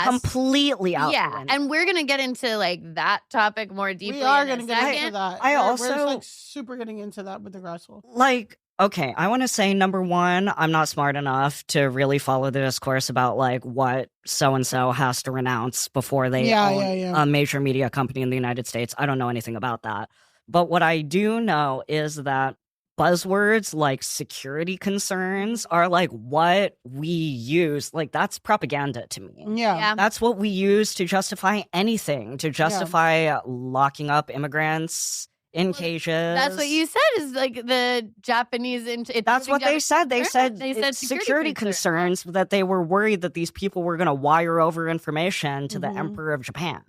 Completely out the window. And we're going to get into like that topic more deeply. We are going to get into that. We're like super getting into that with the Grassful. Like, Okay, I want to say, number one, I'm not smart enough to really follow the discourse about like what so-and-so has to renounce before they own a major media company in the United States. I don't know anything about that. But what I do know is that buzzwords like security concerns are like what we use. Like that's propaganda to me. Yeah. That's what we use to justify anything, to justify locking up immigrants in cages. That's what you said is like the Japanese. That's what they said. They said security concerns that they were worried that these people were going to wire over information to the Emperor of Japan.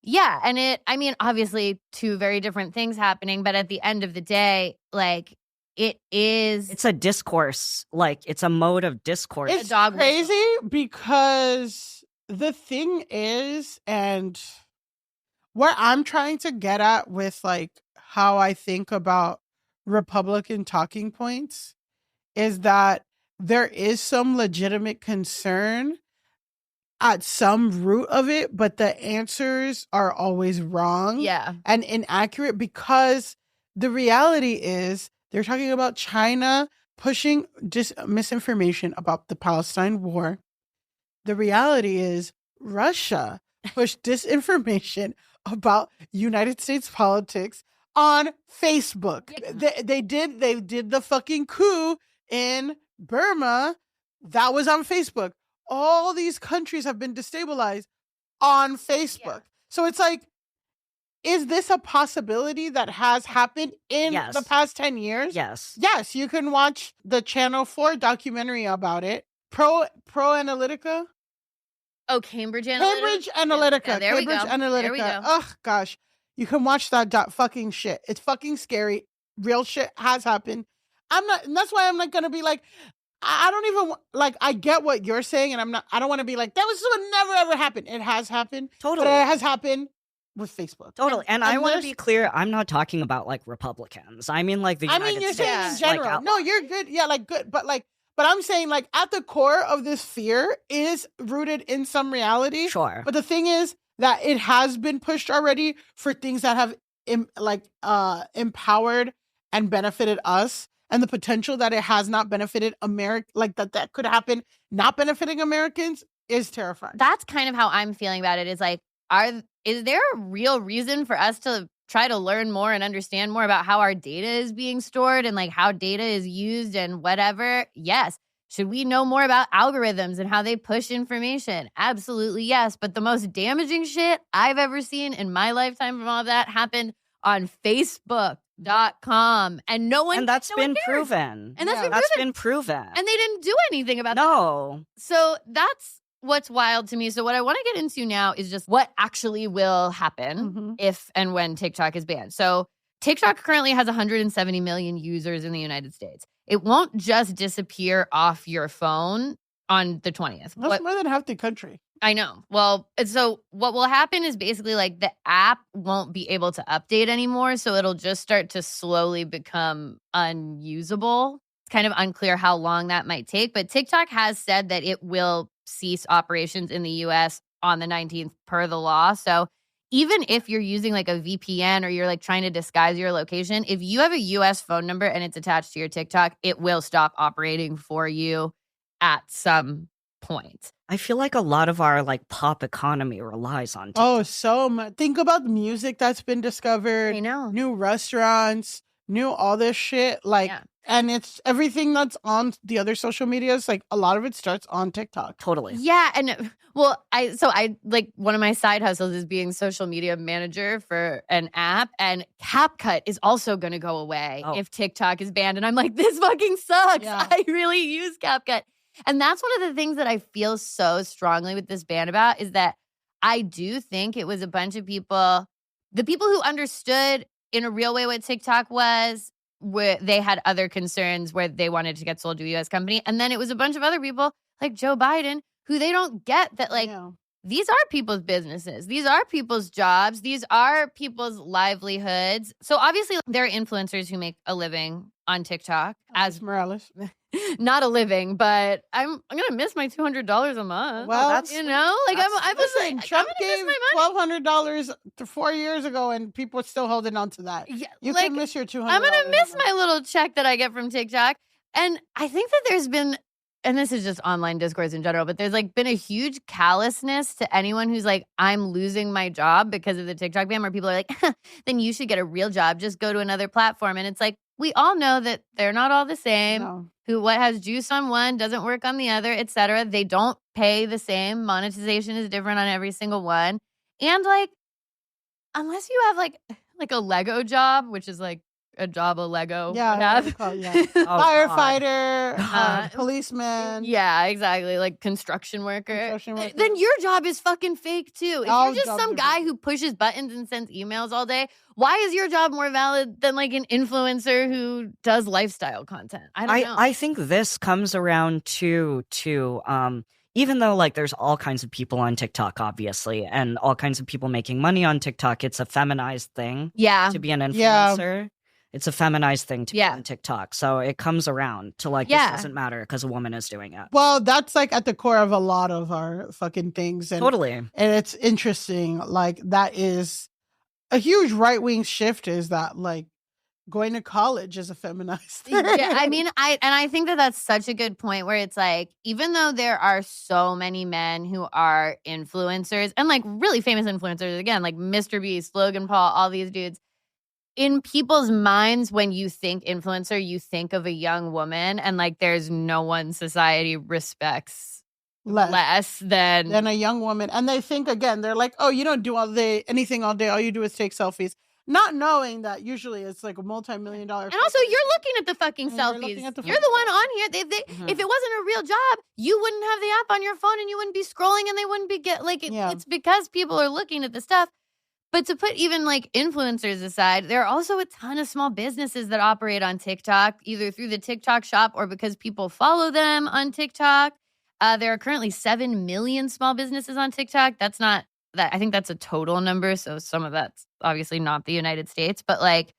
Yeah. And I mean, obviously two very different things happening, but at the end of the day, like it's a discourse. Like it's a mode of discourse. It's crazy because the thing is, and what I'm trying to get at with like how I think about Republican talking points is that there is some legitimate concern at some root of it, but the answers are always wrong and inaccurate because the reality is they're talking about China pushing misinformation about the Palestine war. The reality is Russia pushed disinformation about United States politics on Facebook. They did the fucking coup in Burma. That was on Facebook. All these countries have been destabilized on Facebook. So it's like, is this a possibility that has happened in the past 10 years? Yes. Yes, you can watch the Channel 4 documentary about it. Pro Analytica. Oh, Cambridge Analytica. Cambridge Analytica. Yeah, there Cambridge we go. Analytica. There we go. Oh, gosh. You can watch that fucking shit. It's fucking scary. Real shit has happened. And that's why I'm not going to be like, I don't even, like, I get what you're saying, and I don't want to be like, that would never ever happen. It has happened. Totally. But it has happened with Facebook. Totally. And I want to be clear, I'm not talking about, like, Republicans. I mean, like, the United States. You're saying in general. Like, no, you're good. Yeah, like, good. But I'm saying, like, at the core of this fear is rooted in some reality. Sure. But the thing is that it has been pushed already for things that have, empowered and benefited us. And the potential that it has not benefited America, like that could happen, not benefiting Americans, is terrifying. That's kind of how I'm feeling about it. Is like, is there a real reason for us to try to learn more and understand more about how our data is being stored and like how data is used and whatever? Yes. Should we know more about algorithms and how they push information? Absolutely yes. But the most damaging shit I've ever seen in my lifetime from all of that happened on Facebook.com. And that's been proven. And that's been proven. And they didn't do anything about that. No. So that's what's wild to me. So what I want to get into now is just what actually will happen if and when TikTok is banned. So TikTok currently has 170 million users in the United States. It won't just disappear off your phone on the 20th. That's more than half the country. I know. Well, so what will happen is basically like the app won't be able to update anymore. So it'll just start to slowly become unusable. It's kind of unclear how long that might take. But TikTok has said that it will cease operations in the US on the 19th per the law. So even if you're using like a VPN or you're like trying to disguise your location, if you have a US phone number and it's attached to your TikTok, it will stop operating for you at some point. I feel like a lot of our like pop economy relies on TikTok. Oh, so much. Think about the music that's been discovered. I know. New restaurants, new all this shit. Like, and it's everything that's on the other social medias. Like a lot of it starts on TikTok. Totally. Yeah. And well, I like one of my side hustles is being social media manager for an app, and CapCut is also going to go away if TikTok is banned. And I'm like, this fucking sucks. Yeah. I really use CapCut. And that's one of the things that I feel so strongly with this ban about is that I do think it was a bunch of people, the people who understood in a real way what TikTok was, where they had other concerns where they wanted to get sold to a U.S. company. And then it was a bunch of other people like Joe Biden who they don't get that like these are people's businesses. These are people's jobs. These are people's livelihoods. So obviously there are influencers who make a living on TikTok as Morales. Not a living, but I'm gonna miss my $200 a month. Well, that's like I was saying Trump gave $1,200 4 years ago, and people are still holding on to that. Yeah, you can miss your $200. I'm gonna miss my little check that I get from TikTok, and I think that there's been, and this is just online discourse in general, but there's like been a huge callousness to anyone who's like, I'm losing my job because of the TikTok ban, where people are like, then you should get a real job. Just go to another platform, and it's like, we all know that they're not all the same. No. What has juice on one doesn't work on the other, etc. They don't pay the same. Monetization is different on every single one. And like, unless you have like a Lego job, which is like a job of Lego. Firefighter, policeman. Yeah, exactly. Like construction worker. Then your job is fucking fake too. If you're just some guy who pushes buttons and sends emails all day, why is your job more valid than like an influencer who does lifestyle content? I don't know. I think this comes around to even though like there's all kinds of people on TikTok, obviously, and all kinds of people making money on TikTok, it's a feminized thing. To be an influencer. It's a feminized thing to be on TikTok. So it comes around to like, this doesn't matter because a woman is doing it. Well, that's like at the core of a lot of our fucking things. And, totally. And it's interesting. Like that is a huge right-wing shift, is that like going to college is a feminized thing. Yeah, I mean, I think that that's such a good point, where it's like, even though there are so many men who are influencers and like really famous influencers, again, like Mr. Beast, Logan Paul, all these dudes, in people's minds, when you think influencer, you think of a young woman, and like there's no one society respects less than a young woman. And they think, again, they're like, oh, you don't do anything all day. All you do is take selfies. Not knowing that usually it's like a multi-million-dollar. And also, you're looking at the fucking selfies. You're the one on here. If it wasn't a real job, you wouldn't have the app on your phone, and you wouldn't be scrolling, and they wouldn't be it's because people are looking at the stuff. But to put even like influencers aside, there are also a ton of small businesses that operate on TikTok, either through the TikTok shop or because people follow them on TikTok. There are currently 7 million small businesses on TikTok. That's not that. I think that's a total number. So some of that's obviously not the United States, but like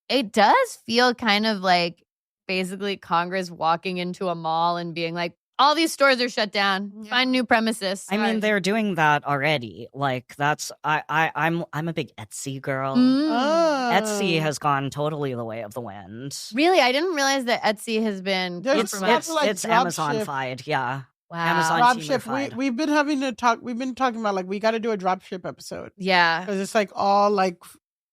it does feel kind of like basically Congress walking into a mall and being like, all these stores are shut down. Find new premises. I mean, they're doing that already. Like that's I'm a big Etsy girl. Etsy has gone totally the way of the wind. Really? I didn't realize that Etsy has been it's Amazon-fied, yeah. Wow. Amazon dropship. We've been having to talk. We've been talking about like we got to do a dropship episode. Yeah, because it's like all like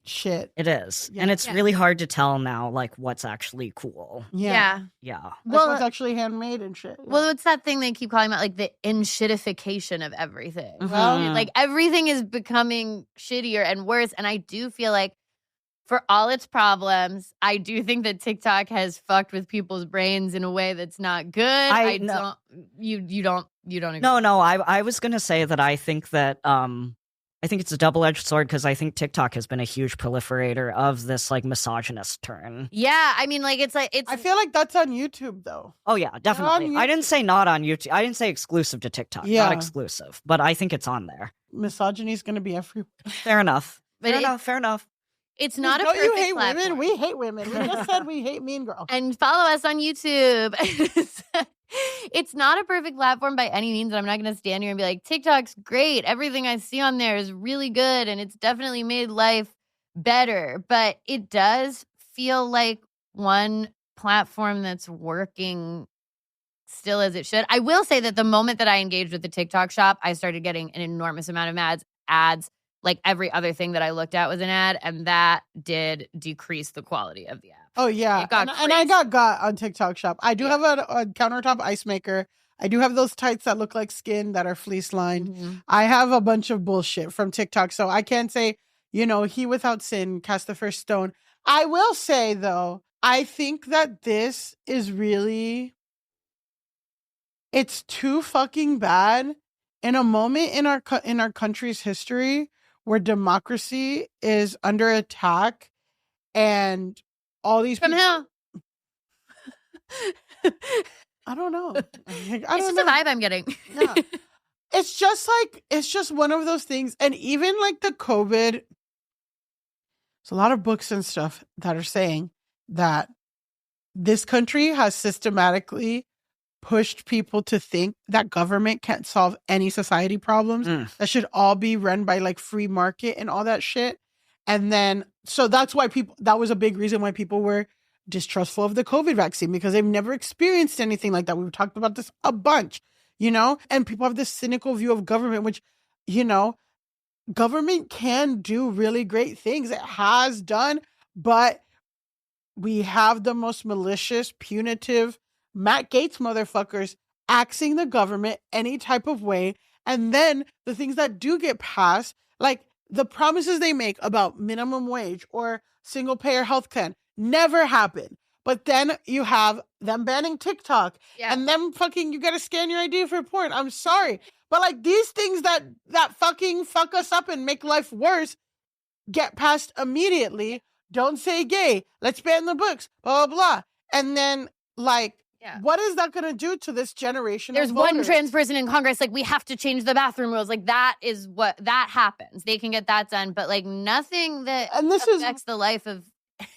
shit. It is. And it's really hard to tell now like what's actually cool. Yeah. Well, what's actually handmade and shit. Well, it's that thing they keep calling about like the in-shitification of everything. Mm-hmm. Like everything is becoming shittier and worse. And I do feel like for all its problems, I do think that TikTok has fucked with people's brains in a way that's not good. You don't agree. No, I was going to say that I think that I think it's a double-edged sword because I think TikTok has been a huge proliferator of this like misogynist turn. Yeah, I mean, like it's. I feel like that's on YouTube though. Oh yeah, definitely. I didn't say not on YouTube. I didn't say exclusive to TikTok. Not exclusive, but I think it's on there. Misogyny is going to be everywhere. Fair enough. Fair enough. It's not a perfect platform. You hate women? We hate women. We just said we hate Mean Girl. And follow us on YouTube. It's not a perfect platform by any means. And I'm not going to stand here and be like, TikTok's great. Everything I see on there is really good. And it's definitely made life better. But it does feel like one platform that's working still as it should. I will say that the moment that I engaged with the TikTok shop, I started getting an enormous amount of ads. Like every other thing that I looked at was an ad, and that did decrease the quality of the app. Oh, yeah. And I got on TikTok shop. I do have a countertop ice maker. I do have those tights that look like skin that are fleece lined. Mm-hmm. I have a bunch of bullshit from TikTok. So I can't say, he without sin cast the first stone. I will say, though, I think that this is really, it's too fucking bad in a moment in our country's history where democracy is under attack and all these people... From who? I don't know. It's just a vibe I'm getting. Yeah. it's just one of those things. And even like the COVID, there's a lot of books and stuff that are saying that this country has systematically pushed people to think that government can't solve any society problems. That should all be run by like free market and all that shit. And then, so that's why that was a big reason why people were distrustful of the COVID vaccine, because they've never experienced anything like that. We've talked about this a bunch, and people have this cynical view of government, which, government can do really great things. It has done, but we have the most malicious, punitive Matt Gaetz motherfuckers axing the government any type of way. And then the things that do get passed, like the promises they make about minimum wage or single payer health care, never happen. But then you have them banning TikTok and them fucking, you gotta scan your ID for porn. I'm sorry. But like these things that fucking fuck us up and make life worse get passed immediately. Don't say gay. Let's ban the books. Blah, blah, blah. And then like, what is that going to do to this generation? There's one trans person in Congress. Like, we have to change the bathroom rules. Like, that is what that happens. They can get that done, but like nothing that affects the life of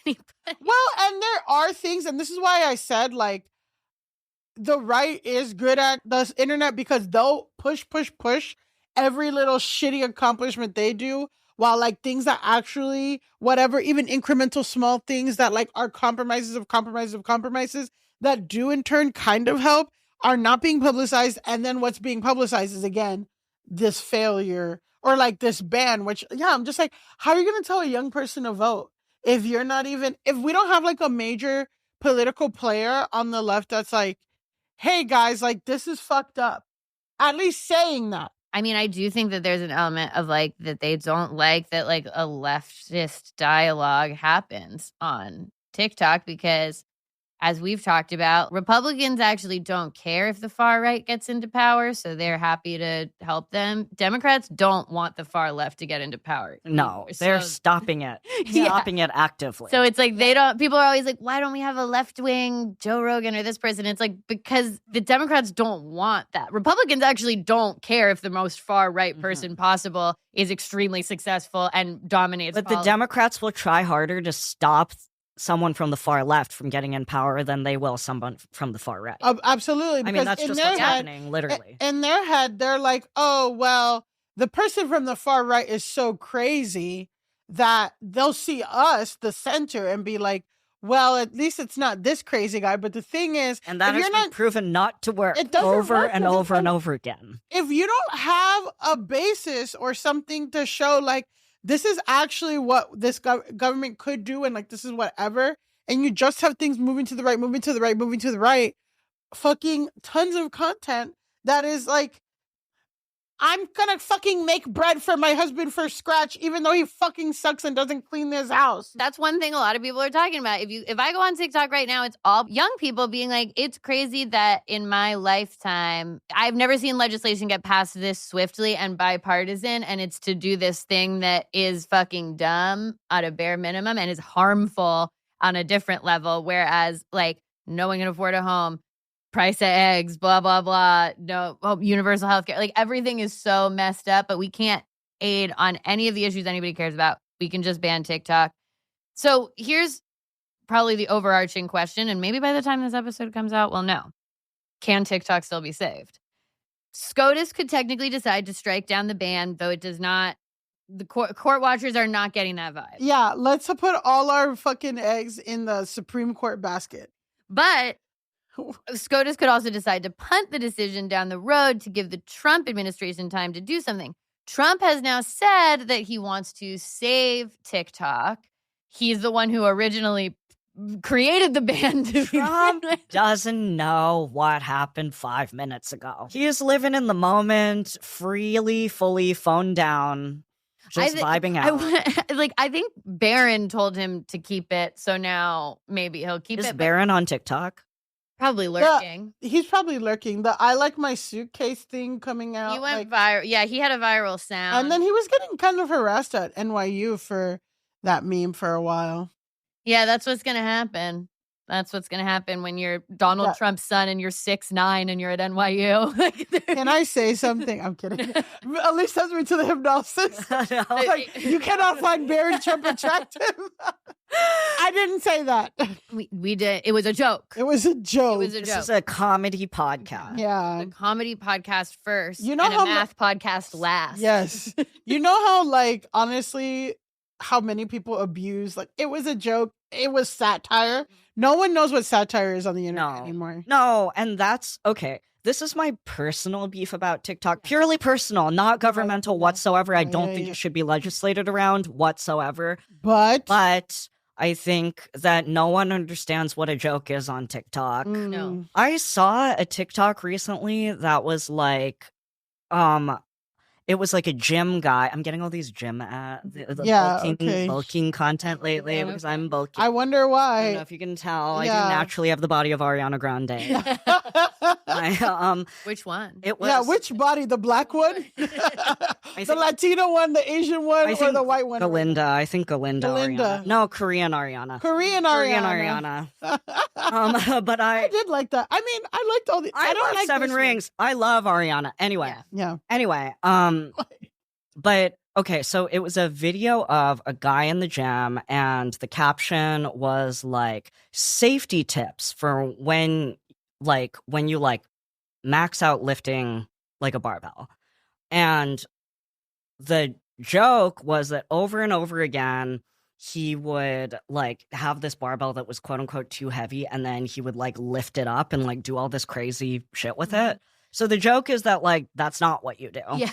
anybody. Well, and there are things, and this is why I said like the right is good at the internet, because they'll push every little shitty accomplishment they do, while like things that actually, whatever, even incremental small things that like are compromises that do in turn kind of help are not being publicized. And then what's being publicized is, again, this failure or like this ban, which, I'm just like, how are you going to tell a young person to vote if you're not even, if we don't have like a major political player on the left that's like, hey guys, like this is fucked up. At least saying that. I mean, I do think that there's an element of like that they don't like that like a leftist dialogue happens on TikTok, because as we've talked about, Republicans actually don't care if the far right gets into power, so they're happy to help them. Democrats don't want the far left to get into power. No, they're stopping it. Stopping it actively. So it's like people are always like, why don't we have a left-wing Joe Rogan or this person? It's like, because the Democrats don't want that. Republicans actually don't care if the most far right person possible is extremely successful and dominates But the Democrats will try harder to stop someone from the far left from getting in power than they will someone from the far right. Absolutely. I mean, that's just what's happening, literally. In their head, they're like, oh, well, the person from the far right is so crazy that they'll see us, the center, and be like, well, at least it's not this crazy guy. But the thing is, and that has been proven not to work over and over and over again. If you don't have a basis or something to show, like, this is actually what this government could do, and like this is whatever, and you just have things moving to the right, fucking tons of content that is like, I'm gonna fucking make bread for my husband for scratch, even though he fucking sucks and doesn't clean his house. That's one thing a lot of people are talking about. If I go on TikTok right now, it's all young people being like, it's crazy that in my lifetime, I've never seen legislation get passed this swiftly and bipartisan, and it's to do this thing that is fucking dumb at a bare minimum and is harmful on a different level. Whereas like no one can afford a home, price of eggs, blah, blah, blah, no, universal health care. Like everything is so messed up, but we can't aid on any of the issues anybody cares about. We can just ban TikTok. So here's probably the overarching question, and maybe by the time this episode comes out, we'll know. Can TikTok still be saved? SCOTUS could technically decide to strike down the ban, though it does not. The court watchers are not getting that vibe. Yeah, let's put all our fucking eggs in the Supreme Court basket. But SCOTUS could also decide to punt the decision down the road to give the Trump administration time to do something. Trump has now said that he wants to save TikTok. He's the one who originally created the ban. Trump doesn't know what happened 5 minutes ago. He is living in the moment, freely, fully phone down, just vibing out. I think Barron told him to keep it, so now maybe he'll keep it. Is Barron on TikTok? Probably lurking. He's probably lurking. The I like my suitcase thing coming out. He went viral. Yeah, he had a viral sound. And then he was getting kind of harassed at NYU for that meme for a while. Yeah, that's what's going to happen. That's what's going to happen when you're Donald Trump's son and you're 6'9" and you're at NYU. Can I say something? I'm kidding. At least sends me to the hypnosis. Like, you cannot find Barron Trump attractive. I didn't say that. We did. It was a joke. It was a joke. This is a comedy podcast. Yeah. A comedy podcast first. You know and how a math podcast last. Yes. You know how, like, honestly, how many people abuse, like, it was a joke. It was satire. No one knows what satire is on the internet anymore. No, and that's okay. This is my personal beef about TikTok. Purely personal, not governmental whatsoever. I don't think it should be legislated around whatsoever. But I think that no one understands what a joke is on TikTok. No. I saw a TikTok recently that was like, it was like a gym guy. I'm getting all these gym bulking content lately because I'm bulking. I wonder why. I don't know if you can tell. I do naturally have the body of Ariana Grande. Which one? It was which body? The black one? The Latino one, the Asian one, or the white one? Galinda. I think Galinda. Ariana. No, Korean Ariana. Korean Ariana. But I did like that. I mean, I liked all the. I don't like Seven Rings. I love Ariana. Anyway. Yeah. Anyway. But okay, so it was a video of a guy in the gym, and the caption was like safety tips for when you max out lifting like a barbell. And the joke was that over and over again, he would like have this barbell that was quote unquote too heavy, and then he would like lift it up and like do all this crazy shit with it. So the joke is that like that's not what you do. Yeah.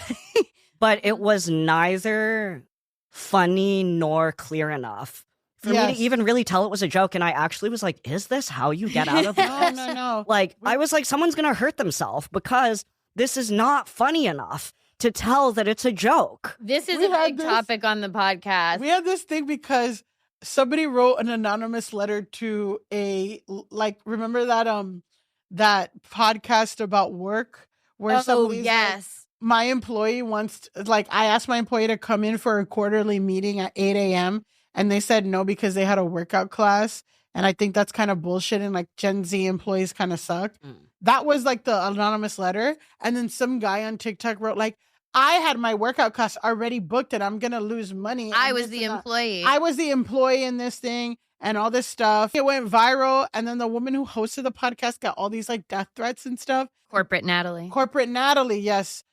But it was neither funny nor clear enough for me to even really tell it was a joke. And I actually was like, is this how you get out of this? No. Like, I was like, someone's going to hurt themselves because this is not funny enough to tell that it's a joke. This is a big topic on the podcast. We had this thing because somebody wrote an anonymous letter to remember that podcast about work where somebody's my employee wants, I asked my employee to come in for a quarterly meeting at 8 a.m. and they said no because they had a workout class. And I think that's kind of bullshit. And like Gen Z employees kind of suck. That was like the anonymous letter. And then some guy on TikTok wrote like, I had my workout class already booked and I'm going to lose money. I was the employee. I was the employee in this thing and all this stuff. It went viral. And then the woman who hosted the podcast got all these like death threats and stuff. Corporate Natalie, yes.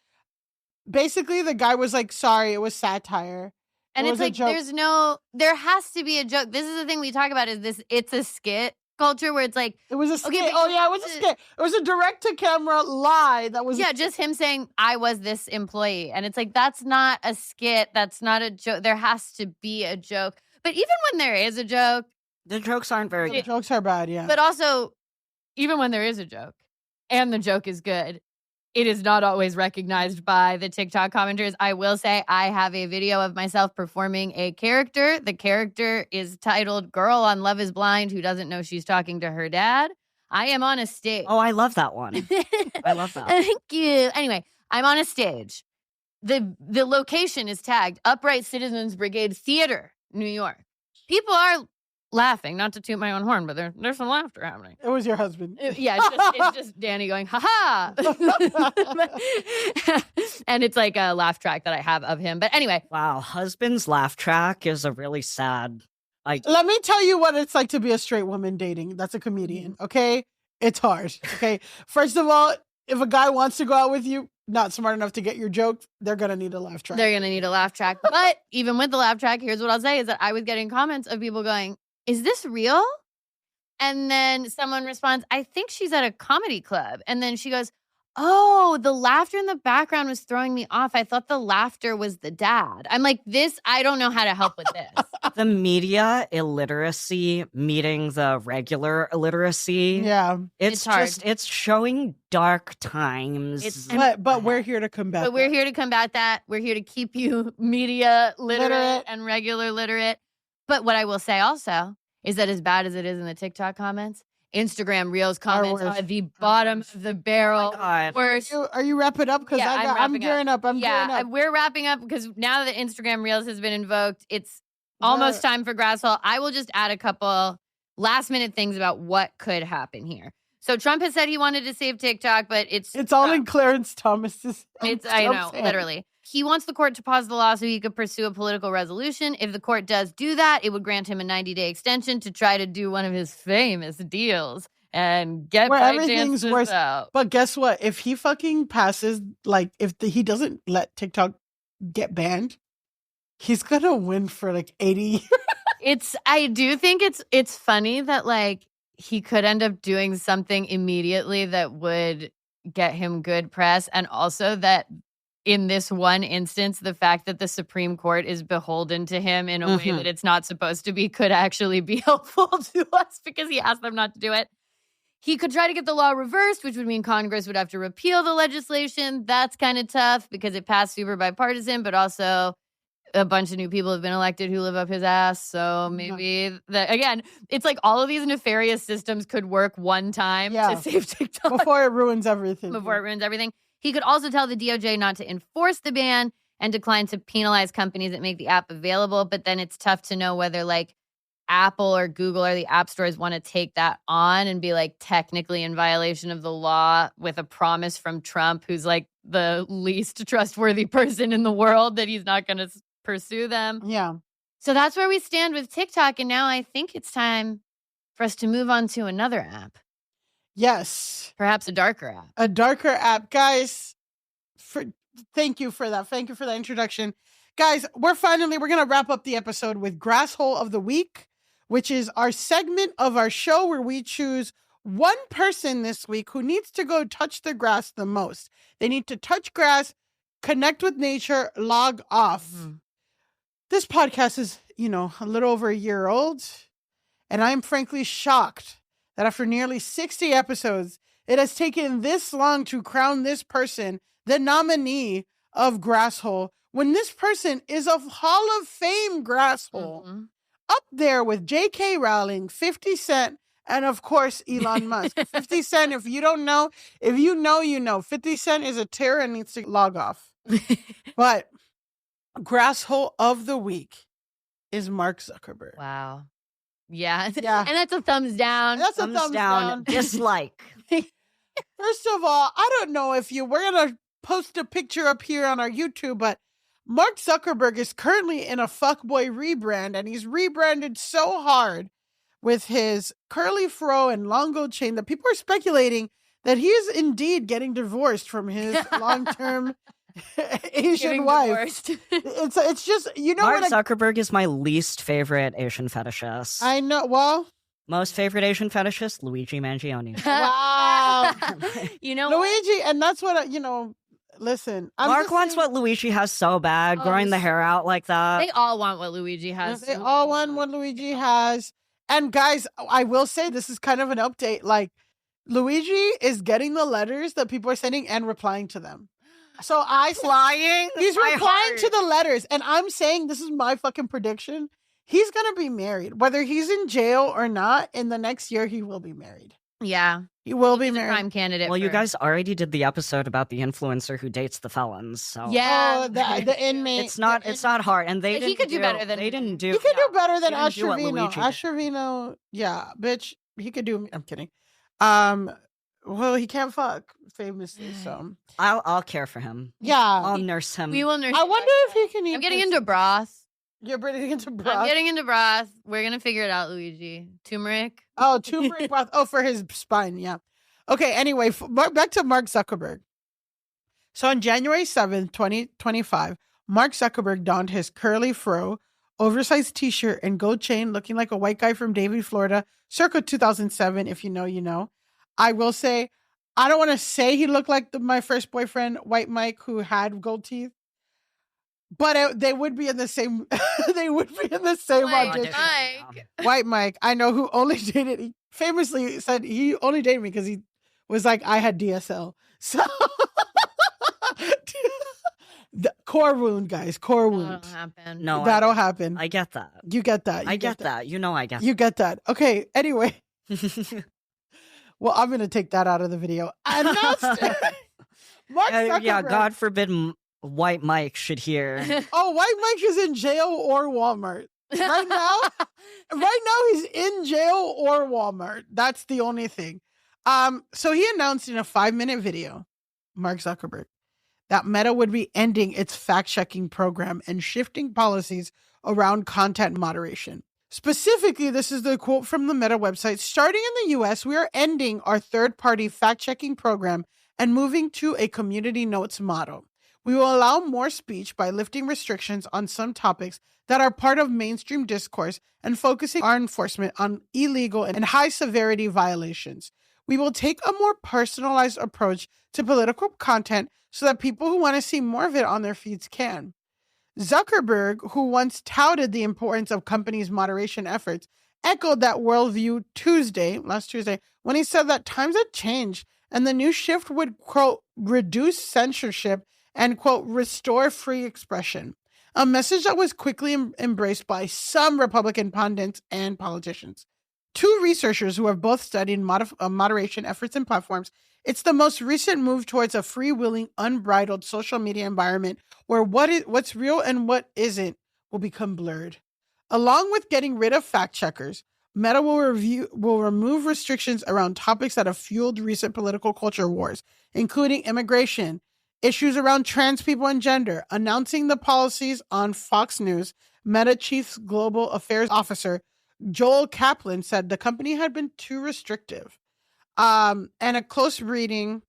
Basically, the guy was like, sorry, it was satire. And it's like, there has to be a joke. This is the thing we talk about it's a skit culture where it's like. It was a skit. It was a skit. It was a direct-to-camera lie that was. Yeah, just him saying, I was this employee. And it's like, that's not a skit. That's not a joke. There has to be a joke. But even when there is a joke. The jokes aren't very good. The jokes are bad, yeah. But also, even when there is a joke and the joke is good, it is not always recognized by the TikTok commenters. I will say I have a video of myself performing a character. The character is titled Girl on Love is Blind Who Doesn't Know She's Talking to Her Dad. I am on a stage. Oh, I love that one. I love that. Thank you. Anyway, I'm on a stage. The location is tagged Upright Citizens Brigade Theater, New York. People are laughing, not to toot my own horn, but there's some laughter happening. It was your husband. It's just Danny going, ha-ha. And it's like a laugh track that I have of him. But anyway. Wow, husband's laugh track is a really sad. Let me tell you what it's like to be a straight woman dating. That's a comedian, okay? It's hard, okay? First of all, if a guy wants to go out with you, not smart enough to get your joke, they're going to need a laugh track. They're going to need a laugh track. But even with the laugh track, here's what I'll say is that I was getting comments of people going, is this real? And then someone responds, I think she's at a comedy club. And then she goes, oh, the laughter in the background was throwing me off. I thought the laughter was the dad. I'm like, I don't know how to help with this. The media illiteracy meeting the regular illiteracy. Yeah. It's hard. It's showing dark times. But we're here to combat that. We're here to combat that. We're here to keep you media literate and regular literate. But what I will say also is that as bad as it is in the TikTok comments, Instagram Reels comments are the bottom of the barrel. Worse. Are you wrapping up? Because I'm gearing up. I'm gearing up. We're wrapping up because now that Instagram Reels has been invoked, it's almost time for Grasshole. I will just add a couple last minute things about what could happen here. So Trump has said he wanted to save TikTok, but it's all in Clarence Thomas's. I know, literally. He wants the court to pause the law so he could pursue a political resolution. If the court does do that, it would grant him a 90-day extension to try to do one of his famous deals and get everything's worse out. But guess what? If he fucking passes, like he doesn't let TikTok get banned, he's gonna win for like 80 years. I do think it's funny that like he could end up doing something immediately that would get him good press, and also that in this one instance, the fact that the Supreme Court is beholden to him in a way that it's not supposed to be could actually be helpful to us because he asked them not to do it. He could try to get the law reversed, which would mean Congress would have to repeal the legislation. That's kind of tough because it passed super bipartisan, but also a bunch of new people have been elected who live up his ass. So maybe, again, it's like all of these nefarious systems could work one time to save TikTok. Before it ruins everything. He could also tell the DOJ not to enforce the ban and decline to penalize companies that make the app available. But then it's tough to know whether like Apple or Google or the app stores want to take that on and be like technically in violation of the law with a promise from Trump, who's like the least trustworthy person in the world, that he's not going to pursue them. Yeah. So that's where we stand with TikTok. And now I think it's time for us to move on to another app. Yes. Perhaps a darker app. A darker app. Guys, thank you for that. Thank you for that introduction. Guys, we're going to wrap up the episode with Grasshole of the Week, which is our segment of our show where we choose one person this week who needs to go touch the grass the most. They need to touch grass, connect with nature, log off. Mm-hmm. This podcast is, a little over a year old, and I'm frankly shocked that after nearly 60 episodes, it has taken this long to crown this person the nominee of Grasshole, when this person is a Hall of Fame Grasshole. Mm-hmm. Up there with J.K. Rowling, 50 Cent, and of course, Elon Musk. 50 Cent, if you don't know, if you know, you know. 50 Cent is a terror and needs to log off. But Grasshole of the Week is Mark Zuckerberg. Wow. Yeah. And that's a thumbs down. That's a thumbs down. Dislike. First of all, I don't know if we're going to post a picture up here on our YouTube, but Mark Zuckerberg is currently in a fuckboy rebrand, and he's rebranded so hard with his curly fro and long gold chain that people are speculating that he is indeed getting divorced from his long-term Asian wife. It's just, Mark Zuckerberg is my least favorite Asian fetishist. I know. Well, most favorite Asian fetishist, Luigi Mangione. Wow. Luigi, and that's what listen. Mark wants what Luigi has so bad, growing the hair out like that. They all want what Luigi has. They all want what Luigi has. And guys, I will say this is kind of an update. Like, Luigi is getting the letters that people are sending and replying to them. So he's replying to the letters, and I'm saying this is my fucking prediction. He's gonna be married, whether he's in jail or not. In the next year, he will be married. Yeah, he will be married. Prime candidate. Well, you guys already did the episode about the influencer who dates the felons. So yeah, the inmate. It's not hard, and he could do better than He could do better than Asher Vino. Asher Vino, yeah, bitch, he could do. I'm kidding. Well, he can't fuck famously, so I'll care for him. Yeah, I'll nurse him. We will nurse. I wonder if he can eat. I'm getting into broth. You're getting into broth. I'm getting into broth. We're gonna figure it out, Luigi. Turmeric. Oh, turmeric broth. Oh, for his spine. Yeah. Okay. Anyway, back to Mark Zuckerberg. So on January 7th, 2025, Mark Zuckerberg donned his curly fro, oversized T-shirt, and gold chain, looking like a white guy from Davie, Florida, circa 2007. If you know, you know. I will say, I don't want to say he looked like my first boyfriend, White Mike, who had gold teeth, but they would be in the same. They would be in the same audition. White Mike, I know, who only dated. He famously said he only dated me because he was like, I had DSL. So the core wound, guys, core wound. That'll happen. No, that'll happen. I get that. You get that. I get that. You know, I get. You get that. Okay. Anyway. Well, I'm going to take that out of the video. And that's Mark Zuckerberg. Yeah, God forbid White Mike should hear. Oh, White Mike is in jail or Walmart right now. Right now he's in jail or Walmart. That's the only thing. So he announced in a 5-minute video, Mark Zuckerberg, that Meta would be ending its fact-checking program and shifting policies around content moderation. Specifically, this is the quote from the Meta website. Starting in the US, we are ending our third-party fact-checking program and moving to a community notes model. We will allow more speech by lifting restrictions on some topics that are part of mainstream discourse and focusing our enforcement on illegal and high-severity violations. We will take a more personalized approach to political content so that people who want to see more of it on their feeds can. Zuckerberg, who once touted the importance of companies' moderation efforts, echoed that worldview last Tuesday, when he said that times had changed and the new shift would, quote, reduce censorship and, quote, restore free expression. A message that was quickly embraced by some Republican pundits and politicians. Two researchers who have both studied moderation efforts and platforms, it's the most recent move towards a freewheeling, unbridled social media environment where what's real and what isn't will become blurred. Along with getting rid of fact checkers, Meta will remove restrictions around topics that have fueled recent political culture wars, including immigration, issues around trans people and gender. Announcing the policies on Fox News, Meta Chief Global Affairs Officer Joel Kaplan said the company had been too restrictive. And a close reading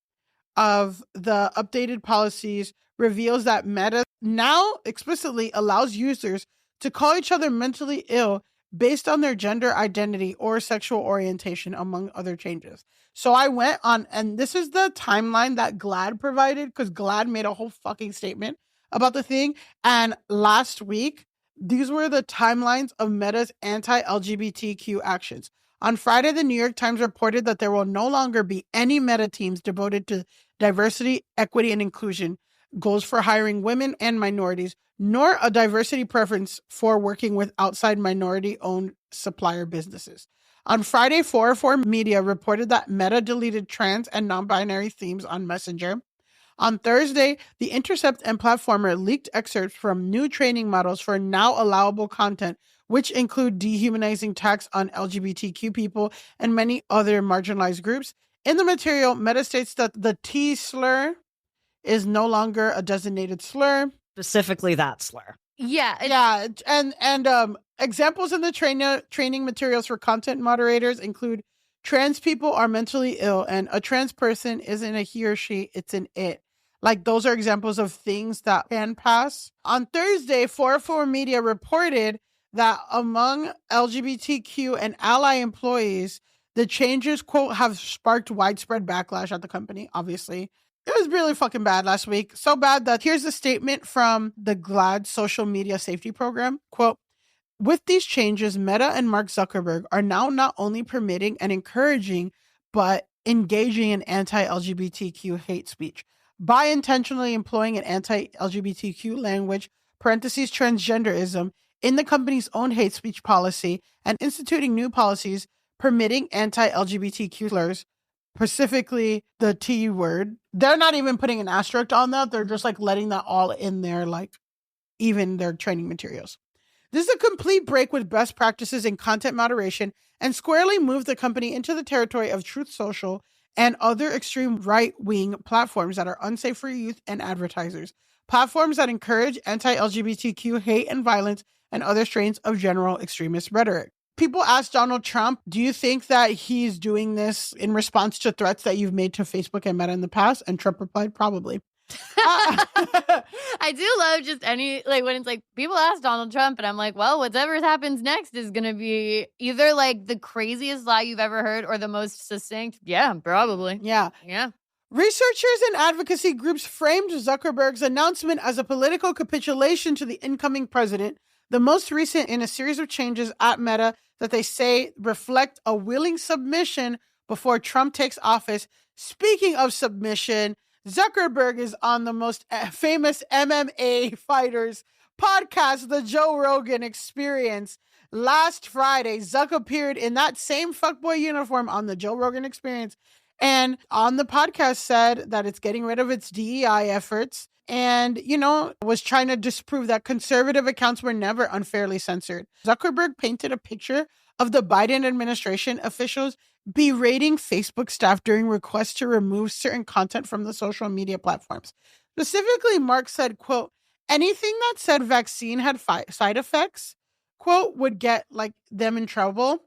of the updated policies reveals that Meta now explicitly allows users to call each other mentally ill based on their gender identity or sexual orientation, among other changes. So I went on, and this is the timeline that GLAAD provided, because GLAAD made a whole fucking statement about the thing. And last week, these were the timelines of Meta's anti-LGBTQ actions. On Friday, the New York Times reported that there will no longer be any Meta teams devoted to diversity, equity, and inclusion, goals for hiring women and minorities, nor a diversity preference for working with outside minority-owned supplier businesses. On Friday, 404 Media reported that Meta deleted trans and non-binary themes on Messenger. On Thursday, The Intercept and Platformer leaked excerpts from new training models for now allowable content, which include dehumanizing attacks on LGBTQ people and many other marginalized groups. In the material, Meta states that the T slur is no longer a designated slur. Specifically that slur. Yeah. And examples in the training materials for content moderators include trans people are mentally ill and a trans person isn't a he or she, it's an it. Like, those are examples of things that can pass. On Thursday, 404 Media reported that among LGBTQ and ally employees, the changes, quote, have sparked widespread backlash at the company, obviously. It was really fucking bad last week. So bad that here's a statement from the GLAAD social media safety program. Quote, with these changes, Meta and Mark Zuckerberg are now not only permitting and encouraging, but engaging in anti-LGBTQ hate speech by intentionally employing an anti-LGBTQ language, transgenderism, in the company's own hate speech policy and instituting new policies permitting anti-LGBTQ slurs, specifically the T word. They're not even putting an asterisk on that. They're just like letting that all in there, like even their training materials. This is a complete break with best practices in content moderation and squarely moved the company into the territory of Truth Social and other extreme right-wing platforms that are unsafe for youth and advertisers. Platforms that encourage anti-LGBTQ hate and violence and other strains of general extremist rhetoric. People asked Donald Trump, do you think that he's doing this in response to threats that you've made to Facebook and Meta in the past? And Trump replied, probably. I do love just when it's like people ask Donald Trump and I'm like, well, whatever happens next is going to be either like the craziest lie you've ever heard or the most succinct. Yeah, probably. Yeah. Researchers and advocacy groups framed Zuckerberg's announcement as a political capitulation to the incoming president, the most recent in a series of changes at Meta that they say reflect a willing submission before Trump takes office. Speaking of submission, Zuckerberg is on the most famous MMA fighters podcast, The Joe Rogan Experience. Last Friday, Zuck appeared in that same fuckboy uniform on The Joe Rogan Experience and on the podcast said that it's getting rid of its DEI efforts and, was trying to disprove that conservative accounts were never unfairly censored. Zuckerberg painted a picture of the Biden administration officials berating Facebook staff during requests to remove certain content from the social media platforms. Specifically, Mark said, quote, anything that said vaccine had side effects, quote, would get like them in trouble.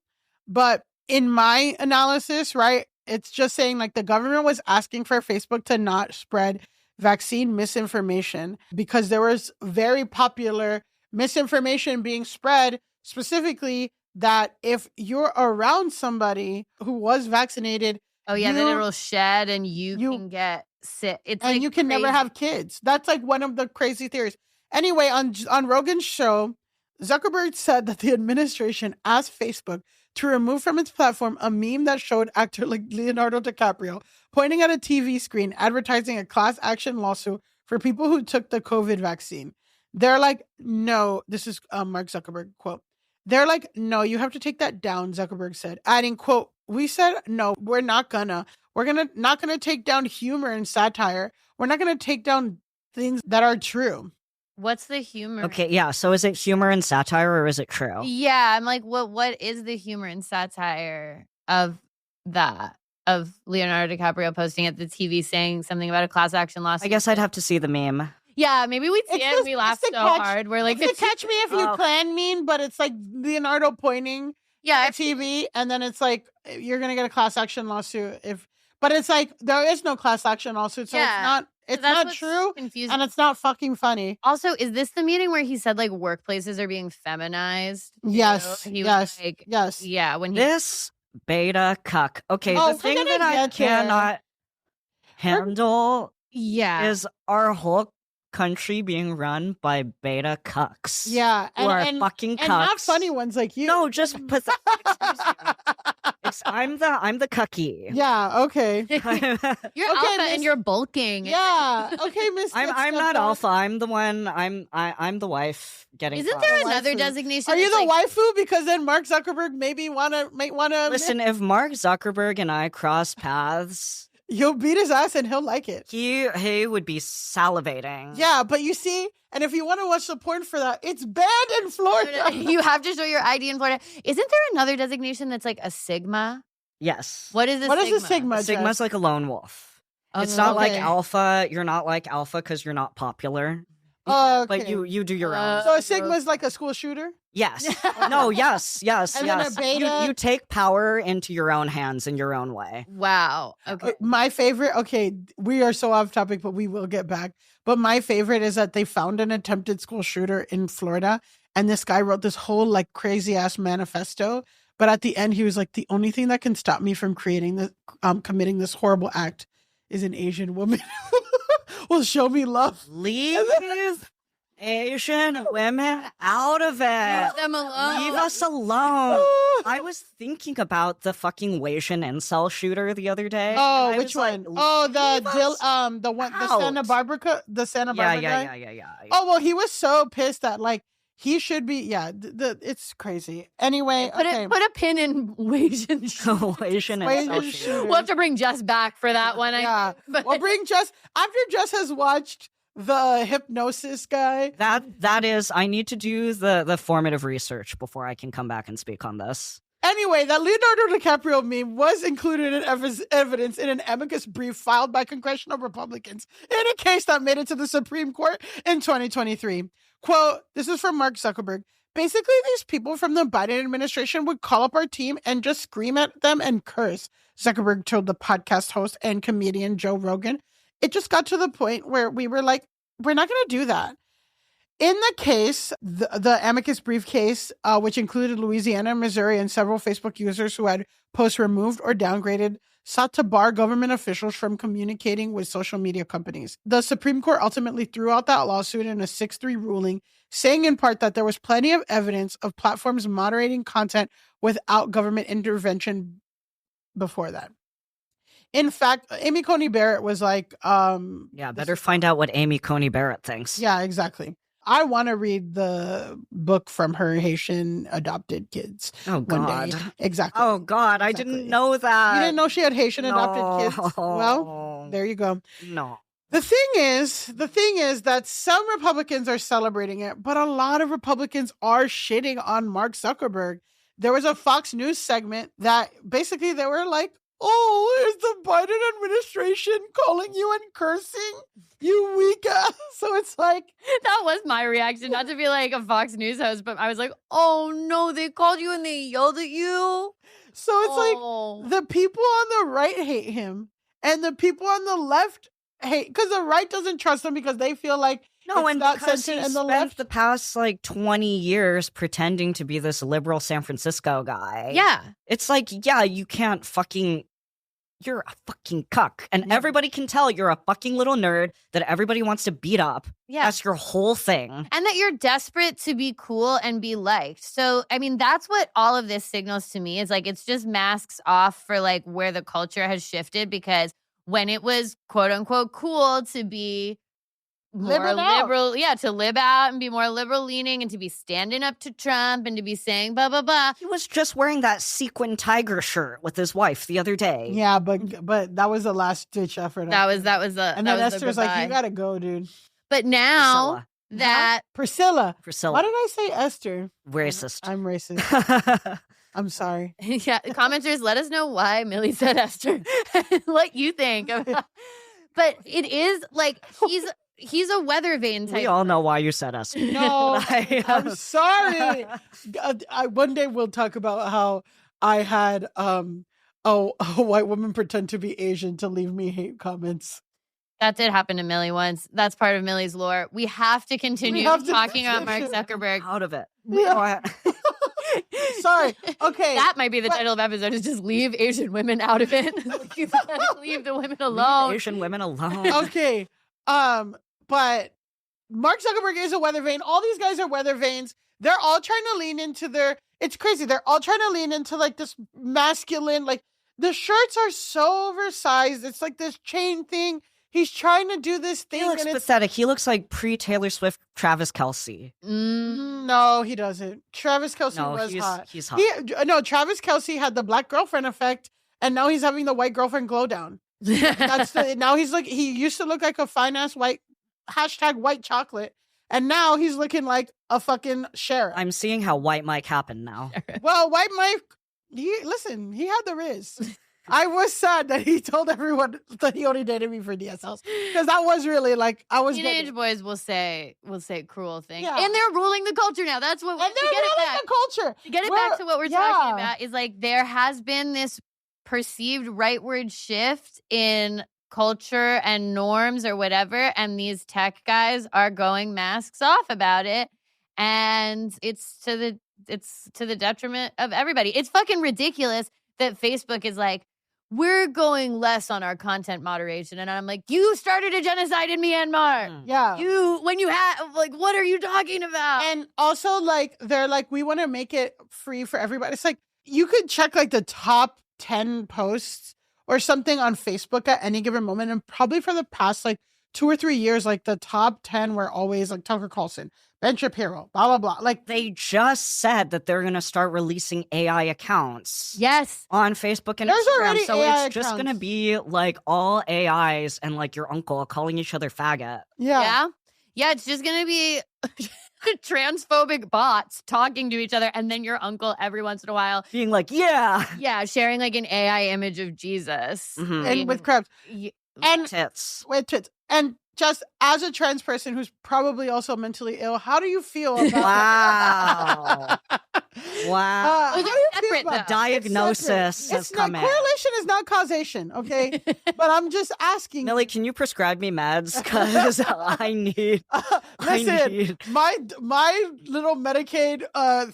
But in my analysis, right, it's just saying like the government was asking for Facebook to not spread vaccine misinformation because there was very popular misinformation being spread, specifically that if you're around somebody who was vaccinated, then it'll shed and you can get sick. It's and like you can never have kids. That's like one of the crazy theories. Anyway, on Rogan's show, Zuckerberg said that the administration asked Facebook to remove from its platform a meme that showed actor like Leonardo DiCaprio pointing at a TV screen advertising a class action lawsuit for people who took the COVID vaccine. They're like, no, this is Mark Zuckerberg quote. They're like, no, you have to take that down, Zuckerberg said, adding, quote, we said, no, we're not gonna take down humor and satire. We're not gonna take down things that are true. What's the humor? Okay, yeah. So is it humor and satire or is it true? Yeah, I'm like, what is the humor and satire of that? Of Leonardo DiCaprio posting at the TV saying something about a class action lawsuit? I guess I'd have to see the meme. Yeah, maybe we'd see it and we laugh so hard. We're like, it's a catch me if you can meme, but it's like Leonardo pointing at TV, and then it's like you're gonna get a class action lawsuit but it's like there is no class action lawsuit, so it's not true, confusing. And it's not fucking funny. Also, is this the meeting where he said like workplaces are being feminized? Yes. Was like, yes. Yeah. When this beta cuck. Okay, the thing that I cannot handle is our whole country being run by beta cucks. Yeah, and fucking cucks. And not funny ones like you. No, just pathetic. I'm the cucky. Yeah, okay. You're alpha and you're bulking. Yeah. Okay, Miss. I'm not alpha. I'm the one. I'm the wife getting. Isn't there another designation? Are you the waifu? Because then Mark Zuckerberg might wanna listen. If Mark Zuckerberg and I cross paths, you'll beat his ass and he'll like it. He would be salivating. Yeah, but you see, and if you want to watch the porn for that, it's banned in Florida. You have to show your ID in Florida. Isn't there another designation that's like a Sigma? Yes. What is a Sigma? What is a Sigma? Sigma's like a lone wolf. It's not like alpha. You're not like alpha because you're not popular. Okay. But you do your own. So a Sigma is like a school shooter? Yes. No, yes. And then a beta? You take power into your own hands in your own way. Wow. Okay. My favorite, we are so off topic, but we will get back. But my favorite is that they found an attempted school shooter in Florida, and this guy wrote this whole like crazy ass manifesto. But at the end, he was like, the only thing that can stop me from committing this horrible act is an Asian woman will show me love. Leave Asian women out of it. Leave them alone. Leave us alone. I was thinking about the fucking Asian incel shooter the other day. Oh, which one? The one, the Santa Barbara guy. Yeah. Oh, well, he was so pissed that like he should be. Yeah, it's crazy. Anyway, put a pin in Asian incel shooter. We'll have to bring Jess back for that one. Yeah, we'll bring Jess after Jess has watched the hypnosis guy. That is, I need to do the formative research before I can come back and speak on this. Anyway, that Leonardo DiCaprio meme was included in evidence in an amicus brief filed by congressional Republicans in a case that made it to the Supreme Court in 2023. Quote, this is from Mark Zuckerberg. Basically, these people from the Biden administration would call up our team and just scream at them and curse, Zuckerberg told the podcast host and comedian Joe Rogan. It just got to the point where we were like, we're not going to do that. In the case, the amicus brief case, which included Louisiana, Missouri, and several Facebook users who had posts removed or downgraded, sought to bar government officials from communicating with social media companies. The Supreme Court ultimately threw out that lawsuit in a 6-3 ruling, saying in part that there was plenty of evidence of platforms moderating content without government intervention before that. In fact, Amy Coney Barrett was like, better find out what Amy Coney Barrett thinks. Yeah, exactly. I want to read the book from her Haitian adopted kids. Oh, God. Exactly. Oh, God. I didn't know that. You didn't know she had Haitian adopted kids? Well, there you go. No. The thing is that some Republicans are celebrating it, but a lot of Republicans are shitting on Mark Zuckerberg. There was a Fox News segment that basically they were like, oh, is the Biden administration calling you and cursing? You weak ass. So it's like... That was my reaction, not to be like a Fox News host, but I was like, oh no, they called you and they yelled at you? So it's like the people on the right hate him and the people on the left hate, because the right doesn't trust him because they feel like no, it's and not because censored, he and the spent left... the past like 20 years pretending to be this liberal San Francisco guy. Yeah. It's like, yeah, you can't fucking... You're a fucking cuck. And everybody can tell you're a fucking little nerd that everybody wants to beat up. Yeah. That's your whole thing. And that you're desperate to be cool and be liked. So, I mean, that's what all of this signals to me is like, it's just masks off for like where the culture has shifted, because when it was quote unquote cool to be more liberal, to lib out and be more liberal leaning and to be standing up to Trump and to be saying blah, blah, blah. He was just wearing that sequin tiger shirt with his wife the other day. Yeah, but that was the last ditch effort. That was and then Esther's like, you gotta go, dude. But now Priscilla. Why did I say Esther? Racist. I'm racist. I'm sorry. Yeah, commenters, let us know why Millie said Esther. What you think. But it is like he's a weather vane type. We all know why you said Esther. No, I'm sorry. One day we'll talk about how I had a white woman pretend to be Asian to leave me hate comments. That did happen to Millie once. That's part of Millie's lore. We have to continue talking about Mark Zuckerberg. Out of it. Yeah. Sorry. Okay. That might be the title of episode, is just leave Asian women out of it. Leave the women alone. Leave Asian women alone. Okay. But Mark Zuckerberg is a weather vane. All these guys are weather vanes. They're all trying to lean into it's crazy. They're all trying to lean into like this masculine, like the shirts are so oversized. It's like this chain thing. He's trying to do this thing. He looks pathetic. He looks like pre-Taylor Swift Travis Kelce. No, he doesn't. Travis Kelce was hot. He's hot. Travis Kelce had the black girlfriend effect, and now he's having the white girlfriend glow down. Now he's like, he used to look like a fine-ass white, #white chocolate, and now he's looking like a fucking sheriff. I'm seeing how White Mike happened now. Well, White Mike, he had the Riz. I was sad that he told everyone that he only dated me for DSLs, because that was really like, I was teenage boys will say cruel things, yeah. And they're ruling the culture now. That's what. And they're ruling the culture. To get it back to what we're talking about is like there has been this perceived rightward shift in culture and norms or whatever, and these tech guys are going masks off about it, and it's to the detriment of everybody. It's fucking ridiculous that Facebook is like, we're going less on our content moderation. And I'm like, you started a genocide in Myanmar. Yeah. What are you talking about? And also, like, they're like, we want to make it free for everybody. It's like, you could check like the top 10 posts or something on Facebook at any given moment. And probably for the past like 2 or 3 years, like the top 10 were always like Tucker Carlson, Ben Shapiro, blah, blah, blah. Like, they just said that they're going to start releasing AI accounts. Yes. On Facebook and There's Instagram. already So AI it's just accounts. going to be like all AIs and like your uncle calling each other faggot. yeah. Yeah, it's just going to be transphobic bots talking to each other, and then your uncle every once in a while being like, yeah. Yeah, sharing like an AI image of Jesus. Mhm. And with crabs. And tits. with tits. And just as a trans person who's probably also mentally ill, how do you feel about Wow. Wow. how do Those you are feel separate, about though. that? Diagnosis has It's not come in. correlation is not causation, okay? But I'm just asking. Millie, can you prescribe me meds? Because I need. Listen, my little Medicaid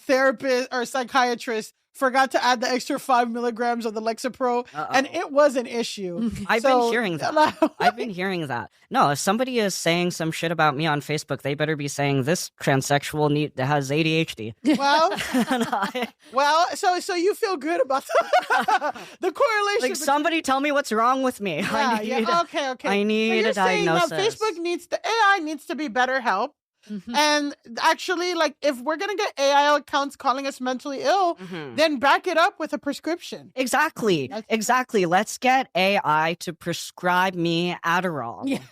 therapist or psychiatrist forgot to add the extra 5 milligrams of the Lexapro, and it was an issue. I've been hearing that. I've been hearing that. No, if somebody is saying some shit about me on Facebook, they better be saying this transsexual has ADHD. Well, so you feel good about the correlation. Like, somebody tell me what's wrong with me. Okay. I need a diagnosis. Saying that AI needs to be better help. Mm-hmm. And actually, like, if we're going to get AI accounts calling us mentally ill, then back it up with a prescription. Exactly. Let's get AI to prescribe me Adderall. Yeah.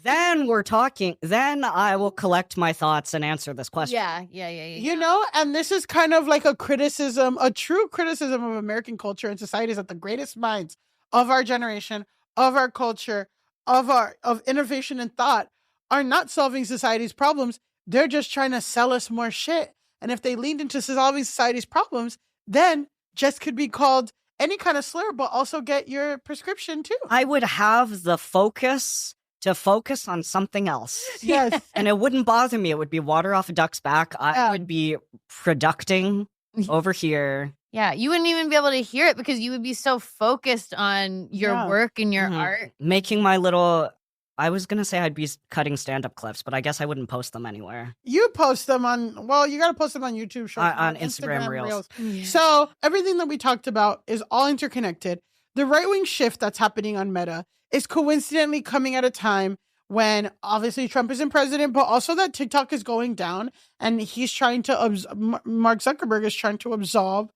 Then we're talking. Then I will collect my thoughts and answer this question. Yeah. You know, and this is kind of like a criticism, a true criticism of American culture and society, is that the greatest minds of our generation, of our culture, of innovation and thought are not solving society's problems. They're just trying to sell us more shit. And if they leaned into solving society's problems, then just could be called any kind of slur, but also get your prescription too. I would have the focus to focus on something else. Yes. And it wouldn't bother me. It would be water off a duck's back. I would be producing over here. Yeah, you wouldn't even be able to hear it because you would be so focused on your work and your art. Making my little... I was going to say I'd be cutting stand-up clips, but I guess I wouldn't post them anywhere. You post them on... Well, you got to post them on YouTube Shorts. On Instagram Reels. Yeah. So everything that we talked about is all interconnected. The right-wing shift that's happening on Meta is coincidentally coming at a time when obviously Trump isn't president, but also that TikTok is going down, and he's trying to... Mark Zuckerberg is trying to absolve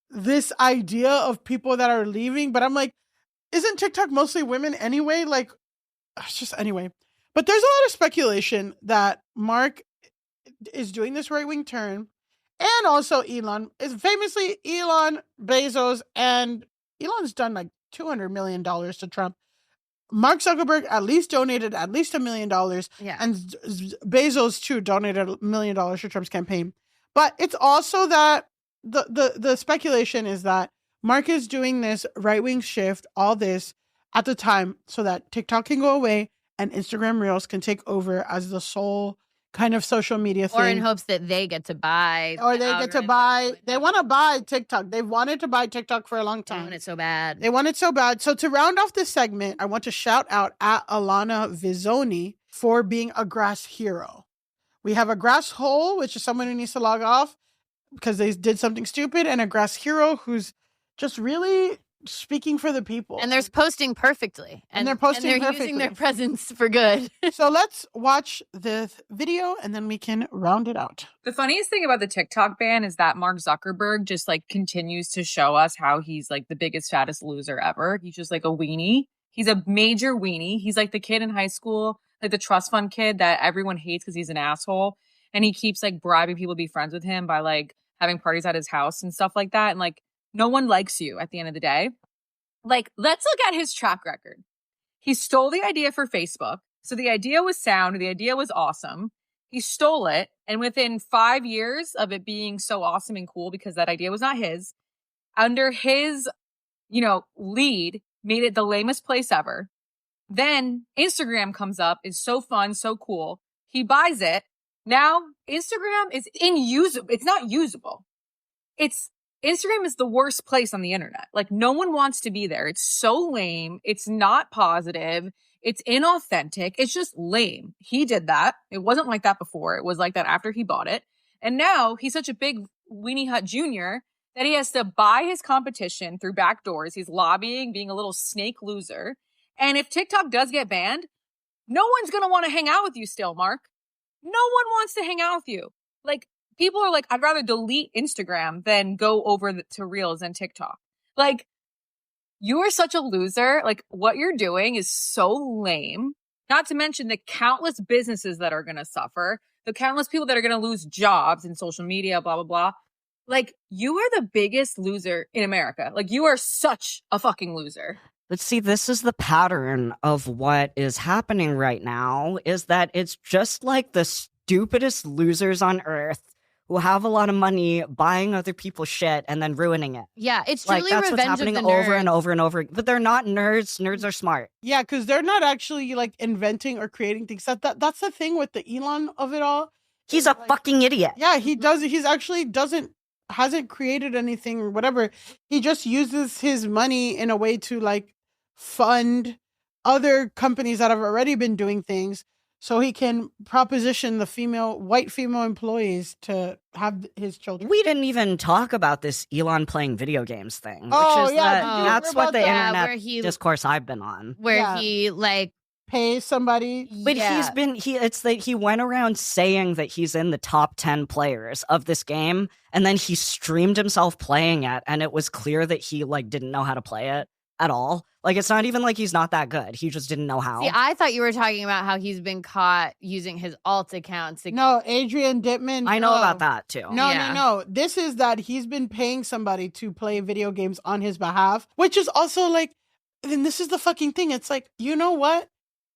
this idea of people that are leaving. But I'm like, isn't TikTok mostly women anyway? Like, just anyway. But there's a lot of speculation that Mark is doing this right-wing turn, and also Elon is famously Elon Bezos, and Elon's done like $200 million to Trump. Mark Zuckerberg at least donated at least $1 million, and Bezos too donated $1 million to Trump's campaign. But it's also that the speculation is that Mark is doing this right-wing shift, all this at the time, so that TikTok can go away and Instagram Reels can take over as the sole kind of social media thing. Or in hopes that they get to buy. Or they get to buy. They want to buy TikTok. They've wanted to buy TikTok for a long time. They want it so bad. They want it so bad. So to round off this segment, I want to shout out at Alana Vizzoni for being a grass hero. We have a grass hole, which is someone who needs to log off because they did something stupid, and a grass hero who's just really speaking for the people. And they're posting perfectly. And they're posting and they're perfectly. using their presence for good. So let's watch the video and then we can round it out. The funniest thing about the TikTok ban is that Mark Zuckerberg just like continues to show us how he's like the biggest, fattest loser ever. He's just like a weenie. He's a major weenie. He's like the kid in high school, like the trust fund kid that everyone hates because he's an asshole. And he keeps like bribing people to be friends with him by like having parties at his house and stuff like that. And like, no one likes you at the end of the day. Like, let's look at his track record. He stole the idea for Facebook. So the idea was sound. The idea was awesome. He stole it. And within 5 years of it being so awesome and cool, because that idea was not his, under his, lead, made it the lamest place ever. Then Instagram comes up. It's so fun, so cool. He buys it. Now Instagram is inusable. It's not usable. Instagram is the worst place on the internet. Like, no one wants to be there. It's so lame. It's not positive. It's inauthentic. It's just lame. He did that. It wasn't like that before. It was like that after he bought it. And now he's such a big Weenie Hut Jr. that he has to buy his competition through back doors. He's lobbying, being a little snake loser. And if TikTok does get banned, no one's going to want to hang out with you still, Mark. No one wants to hang out with you. Like, people are like, I'd rather delete Instagram than go over to Reels and TikTok. Like, you are such a loser. Like, what you're doing is so lame. Not to mention the countless businesses that are going to suffer, the countless people that are going to lose jobs in social media, blah, blah, blah. Like, you are the biggest loser in America. Like, you are such a fucking loser. But see, this is the pattern of what is happening right now, is that it's just like the stupidest losers on earth who have a lot of money buying other people's shit and then ruining it. Yeah, it's truly like, that's revenge what's happening of the over nerds. and over and over. But they're not nerds. Nerds are smart. Yeah, because they're not actually like inventing or creating things. That's the thing with the Elon of it all. He's a fucking idiot. Yeah, he does. He's actually hasn't created anything or whatever. He just uses his money in a way to like fund other companies that have already been doing things, so he can proposition the white female employees to have his children. We didn't even talk about this Elon playing video games thing. Oh, which is yeah. that's what the where internet he- discourse I've been on. Where he like Pay somebody. But yeah. it's that he went around saying that he's in the top 10 players of this game, and then he streamed himself playing it, and it was clear that he like didn't know how to play it. at all. Like, it's not even like he's not that good. He just didn't know how. See, I thought you were talking about how he's been caught using his alt accounts. No, Adrian Dittman. I know about that too. No. This is that he's been paying somebody to play video games on his behalf, which is also like, then this is the fucking thing. It's like, you know what?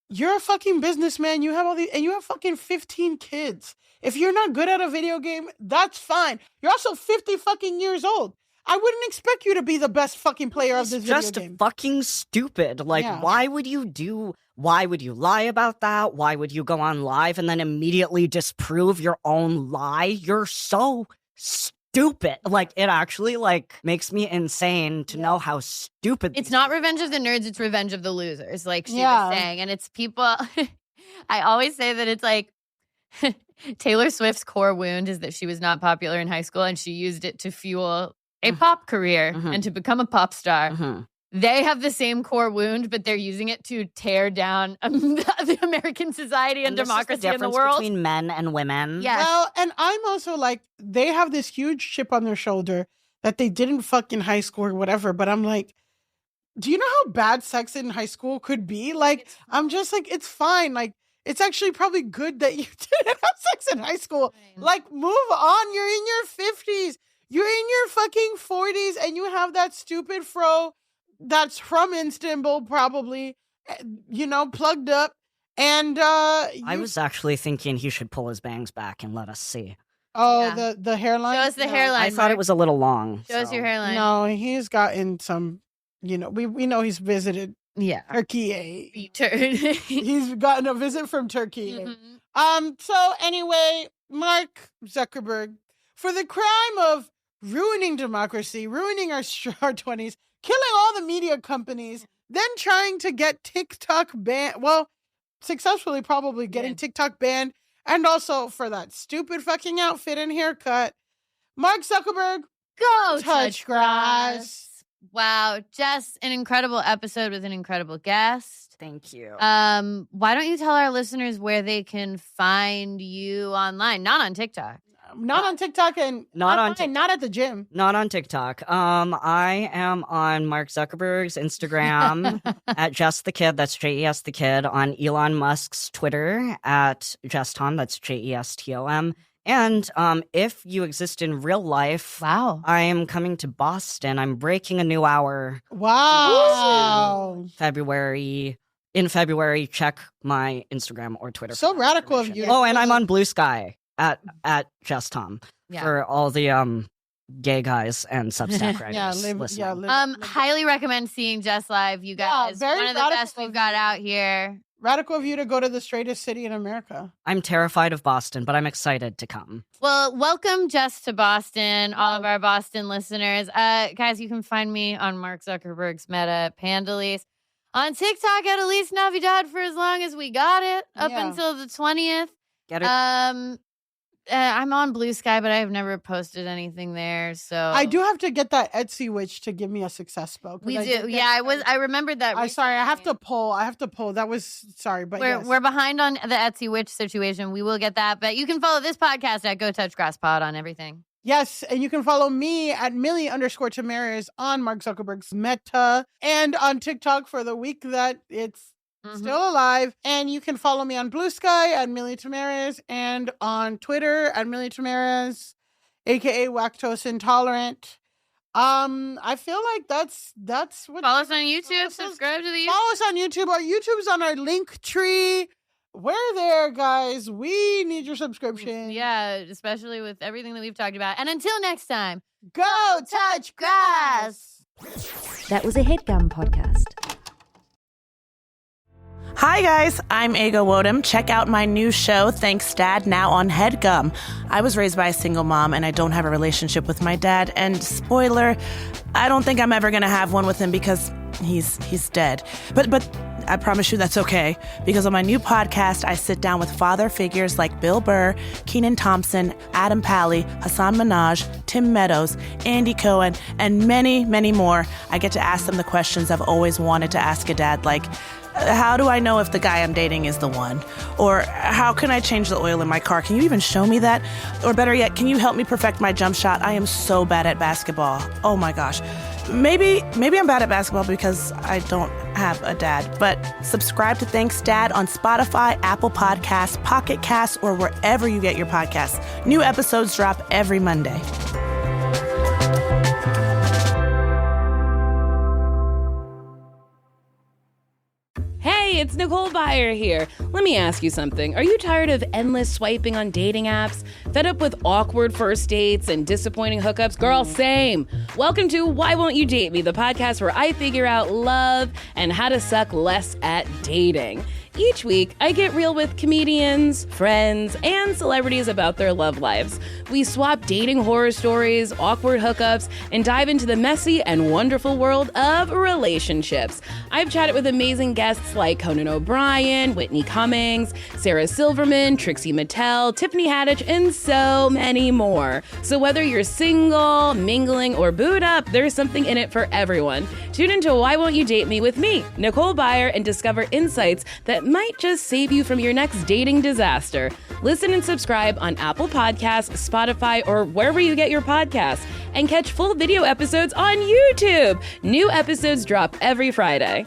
You're a fucking businessman. You have all these, and you have fucking 15 kids. If you're not good at a video game, that's fine. You're also 50 fucking years old. I wouldn't expect you to be the best fucking player of this video game. It's just fucking stupid. Like, why would you lie about that? Why would you go on live and then immediately disprove your own lie? You're so stupid. Like, it actually, like, makes me insane to know how stupid. It's not Revenge of the Nerds, it's Revenge of the Losers, like she was saying. And it's people, I always say that it's like, Taylor Swift's core wound is that she was not popular in high school and she used it to fuel a pop career and to become a pop star. They have the same core wound, but they're using it to tear down the American society and democracy in the world. Between men and women. Yes. Well, and I'm also like, they have this huge chip on their shoulder that they didn't fuck in high school or whatever. But I'm like, do you know how bad sex in high school could be? Like, I'm just like, it's fine. Like, it's actually probably good that you didn't have sex in high school. Like, move on. You're in your 50s. You're in your fucking 40s and you have that stupid fro that's from Istanbul, probably, you know, plugged up. And I was actually thinking he should pull his bangs back and let us see. Oh, the hairline? Show us the hairline. I thought it was a little long. Show us your hairline. No, he's gotten some, you know, we know he's visited Turkey. He's gotten a visit from Turkey. So anyway, Mark Zuckerberg, for the crime of ruining democracy, ruining our 20s, killing all the media companies, then trying to get TikTok banned. Well, successfully probably getting TikTok banned. And also for that stupid fucking outfit and haircut. Mark Zuckerberg, go touch grass. Wow, Jess, an incredible episode with an incredible guest. Thank you. Why don't you tell our listeners where they can find you online? Not on TikTok. Not on TikTok and not at the gym. Not on TikTok. I am on Mark Zuckerberg's Instagram at Just the Kid. That's JES the Kid. On Elon Musk's Twitter at Jestom. That's JESTOM. And if you exist in real life, I am coming to Boston. I'm breaking a new hour. Wow. In February, check my Instagram or Twitter. So radical of you. Oh, and I'm on Blue Sky at Just Tom for all the gay guys and Substack writers. Highly recommend seeing Jess live, you guys. One of the best we've got out here. Radical of you to go to the straightest city in America. I'm terrified of Boston, but I'm excited to come. Well, welcome Jess to Boston, all of our Boston listeners. Guys, you can find me on Mark Zuckerberg's Meta, Pandalise. On TikTok at Elise Navidad for as long as we got it, up until the 20th. Get it? I'm on Blue Sky, but I have never posted anything there. So I do have to get that Etsy witch to give me a success spell. We do. I remembered that. I'm sorry. I have to pull. That was sorry, but we're behind on the Etsy witch situation. We will get that, but you can follow this podcast at Go Touch Grass Pod on everything. Yes, and you can follow me at Millie_Tamaris on Mark Zuckerberg's Meta and on TikTok for the week that it's still alive. And you can follow me on Blue Sky at Millie Tamaris and on Twitter at Millie Tamaris, aka Lactose Intolerant. I feel like that's what. Follow us on YouTube. Subscribe to the YouTube. Follow us on YouTube. Our YouTube's on our link tree. We're there, guys. We need your subscription. Yeah, especially with everything that we've talked about. And until next time, go touch grass. That was a HeadGum podcast. Hi guys, I'm Ego Wodem. Check out my new show, Thanks Dad, now on HeadGum. I was raised by a single mom and I don't have a relationship with my dad. And spoiler, I don't think I'm ever going to have one with him because he's dead. But I promise you that's okay, because on my new podcast, I sit down with father figures like Bill Burr, Kenan Thompson, Adam Pally, Hassan Minhaj, Tim Meadows, Andy Cohen, and many, many more. I get to ask them the questions I've always wanted to ask a dad, like, How do I know if the guy I'm dating is the one? Or how can I change the oil in my car? Can you even show me that? Or better yet, can you help me perfect my jump shot? I am so bad at basketball. Oh my gosh. Maybe I'm bad at basketball because I don't have a dad. But subscribe to Thanks Dad on Spotify, Apple Podcasts, Pocket Casts, or wherever you get your podcasts. New episodes drop every Monday. Hey, it's Nicole Byer here. Let me ask you something. Are you tired of endless swiping on dating apps? Fed up with awkward first dates and disappointing hookups? Girl, same. Welcome to Why Won't You Date Me, the podcast where I figure out love and how to suck less at dating. Each week, I get real with comedians, friends, and celebrities about their love lives. We swap dating horror stories, awkward hookups, and dive into the messy and wonderful world of relationships. I've chatted with amazing guests like Conan O'Brien, Whitney Cummings, Sarah Silverman, Trixie Mattel, Tiffany Haddish, and so many more. So whether you're single, mingling, or booed up, there's something in it for everyone. Tune into Why Won't You Date Me with me, Nicole Byer, and discover insights that might just save you from your next dating disaster. Listen and subscribe on Apple Podcasts, Spotify, or wherever you get your podcasts. And catch full video episodes on YouTube. New episodes drop every Friday.